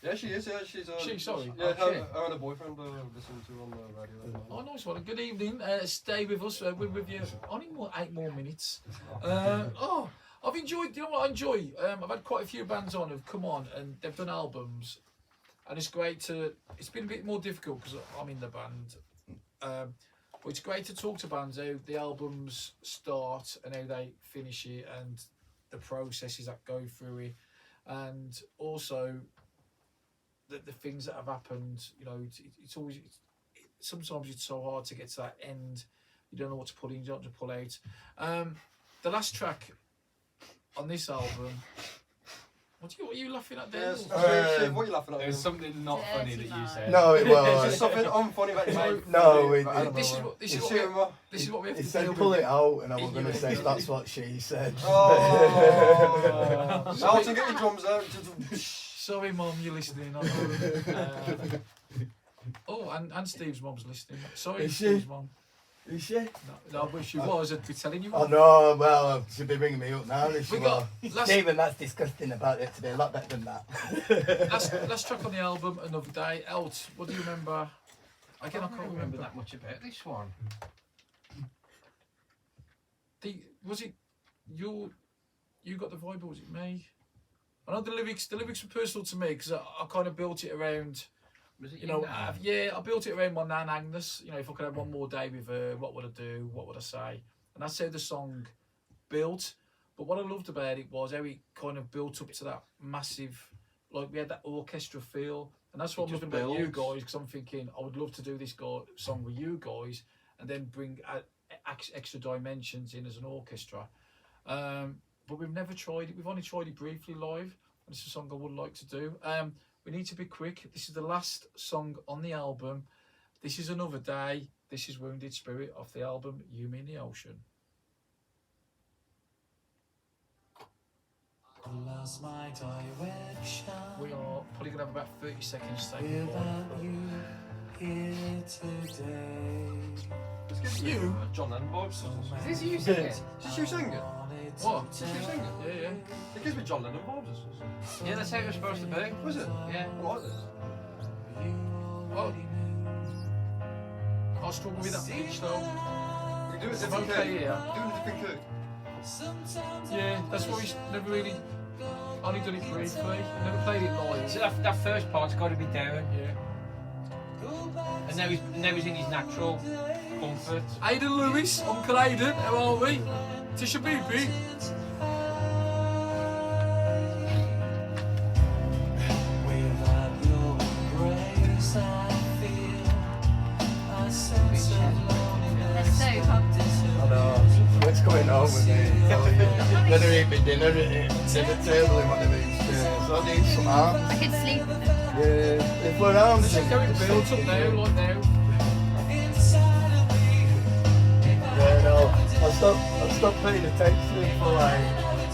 Yeah, she is. Yeah, she's. Sorry. Yeah, Oh, shit. her and her boyfriend listen to on the radio. Oh, nice one. Good evening. Stay with us. We're with you only 8 more minutes. I've enjoyed. You know what I enjoy? I've had quite a few bands on who've come on and they've done albums, and it's great to. It's been a bit more difficult because I'm in the band. But it's great to talk to bands how the albums start and how they finish it and the processes that go through it, and also the things that have happened. You know, it's always. Sometimes it's so hard to get to that end. You don't know what to put in, you don't know what to pull out. The last track on this album. What are you laughing at there? Yes, what are you laughing at? There's something not funny that you said. No, it There's was. something unfunny about you. No, This is what we have He to said deal pull with. it out, and I was going to say that's what she said. Oh, Alton, get your drums out. Sorry, Mum, you're listening. And Steve's mum's listening. Sorry, Is she? Steve's mum. Is she? No, I wish she was. I'd be telling you. Oh no, well, she'll be ringing me up now. If We she got was. Stephen, that's disgusting about it today. A lot better than that. last track on the album, Another Day. Elt, what do you remember? Again, I can't remember that. that much about this one. Was it you got the vibe, or was it me? I know the lyrics were personal to me because I kind of built it around. Was it You know, Nan? I built it around my nan Agnes. You know, if I could have one more day with her, what would I do? What would I say? And that's how the song built. But what I loved about it was how it kind of built up to that massive, like we had that orchestra feel. And that's what I'm looking about you guys, because I'm thinking I would love to do this song with you guys and then bring extra dimensions in as an orchestra. But we've never tried it. We've only tried it briefly live. And it's a song I would like to do. We need to be quick. This is the last song on the album. This is Another Day. This is Wounded Spirit off the album You Mean the Ocean. Lost my direction. We are probably going to have about 30 seconds to take it. Without you here today. Let's give you John Lennon vibes. Is this you singing? Is this you singing? What? Is this you singing? Yeah. It gives me John Lennon vibes. Yeah, that's how it was supposed to be. Was it? Yeah. I like this. Oh. I struggle with that pitch though. We can do it It's different okay key. here. Do it a different key. Yeah, that's why he's never really only done it briefly. Never played it live. So that first part's got to be down, Yeah. and now he's in his natural comfort. Aidan Lewis, Uncle Aidan, how are we? Tisha Beebe. Without your embrace, I feel a sense of loneliness. They're so pumped. I know. What's going on with me? Then they're eating dinner at the table in one of these chairs. I need some arms. I could sleep with them. Yeah, if we're arms. This is how it builds up now, like now. Yeah, no. I stopped paying attention for like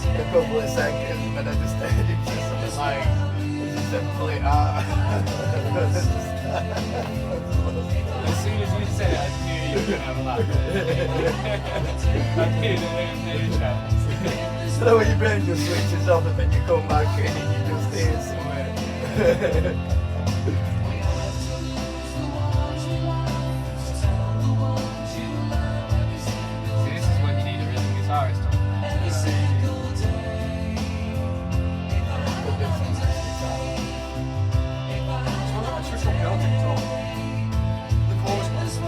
a couple of seconds, and I just turned into something like just simply As soon as you said it, I knew you were going to have a laugh. I knew there was no chance. So when your brain just switches off and then you come back in and you just hear somewhere. See, this is when you need a rhythm guitarist. So I'm going to switch up the Alton guitar. The chorus one.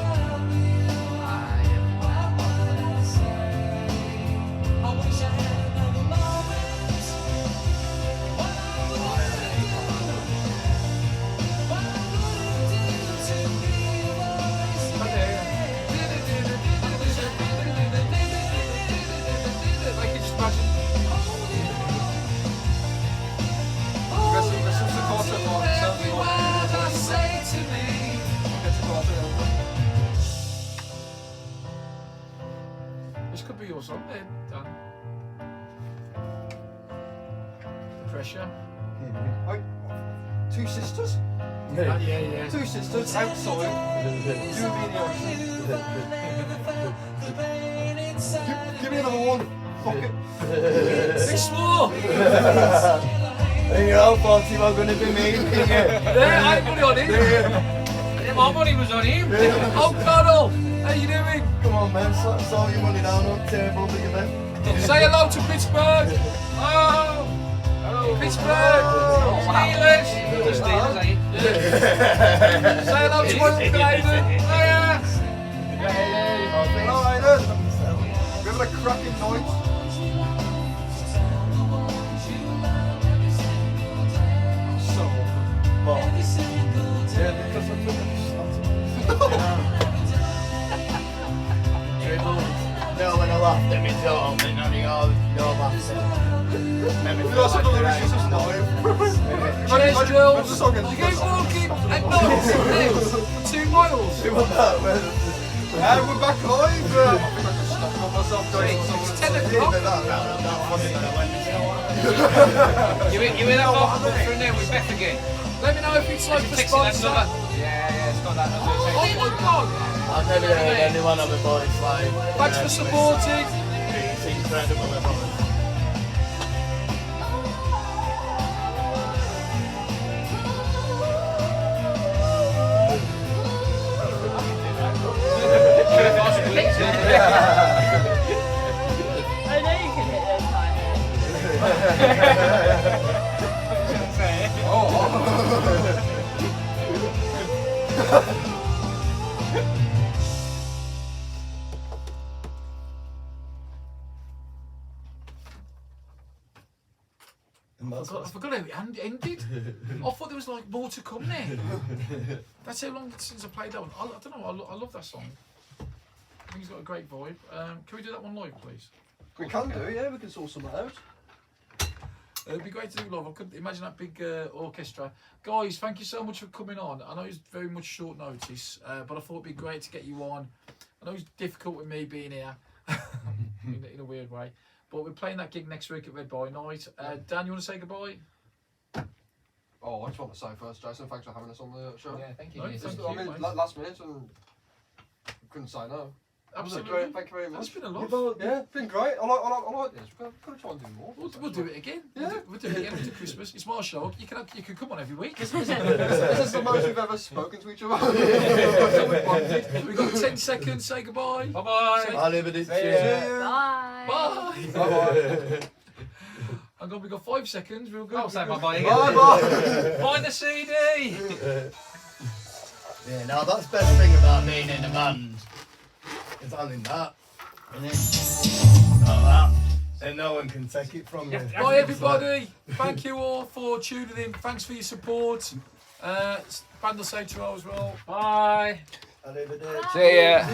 I can just imagine. This is the chorus part. It sounds like it's a chorus. This could be your song then, Dan. The pressure. Two sisters? Yeah. Two sisters outside. You and me in the ocean. Give me another one. Fuck it. Six more! And you all thought you were going to be mean, didn't you? Yeah, I ain't money on him. Yeah, my money was on him. Oh, Connell, how you doing? Come on, man, slap all your money down on the table, do you, man? Say hello to Pittsburgh. Oh! Hello. Pittsburgh. Steelers. The Steelers, eh? Say hello to Royal Canadian. Hello, Aidan. We having a cracking night. So, Well, yeah, because I took No, when I laughed at me talk, then I think, you're laughing. Maybe feel that's like another you're issue, just right. Cheers, Jules. the song You go walking at night for 2 miles. See what that was? And we're back live. I think I just stuck on myself doing It's something. 10 o'clock. You in that off through there with Beth again? Let me know if it's like the Text that sponsor. number. Yeah, it's got that. Oh my God. I've never heard anyone of a voice like. Thanks for supporting. It's incredible. I know you can hit those I forgot how it ended. I thought there was like more to come there. That's how long since I played that one. I don't know, I love that song. I think he's got a great vibe. Can we do that one live, please? We can do, yeah, we can sort some out. It'd be great to do live. I couldn't imagine that big orchestra. Guys, thank you so much for coming on. I know it's very much short notice, but I thought it'd be great to get you on. I know it's difficult with me being here in a weird way, but we're playing that gig next week at Red Boy Night. Dan, you want to say goodbye? Oh, I just want to say first, Jason, thanks for having us on the show. Yeah, thank you. No, Jason. thank I mean, mate. last minute and couldn't say no. Absolutely. Great, thank you very It's much. been a lot. Yeah, it's been great. I like this. We're going to try and do more. We'll do it again. Yeah. We'll do it again after Christmas. It's my show. You can come on every week. This is the most we've ever spoken to each other. We've got 10 seconds. Say goodbye. Bye-bye. I'll leave it. Bye. Bye. Bye-bye. Hang on, we've got 5 seconds. We'll go. I'll say bye-bye again. Bye-bye. Buy the CD. Yeah, now that's the best thing about being in a band. It's only that, isn't it? Not that. Then no one can take it from you. Bye, everybody. Thank you all for tuning in. Thanks for your support. Band will say to you as well. Bye. I'll leave it. See ya.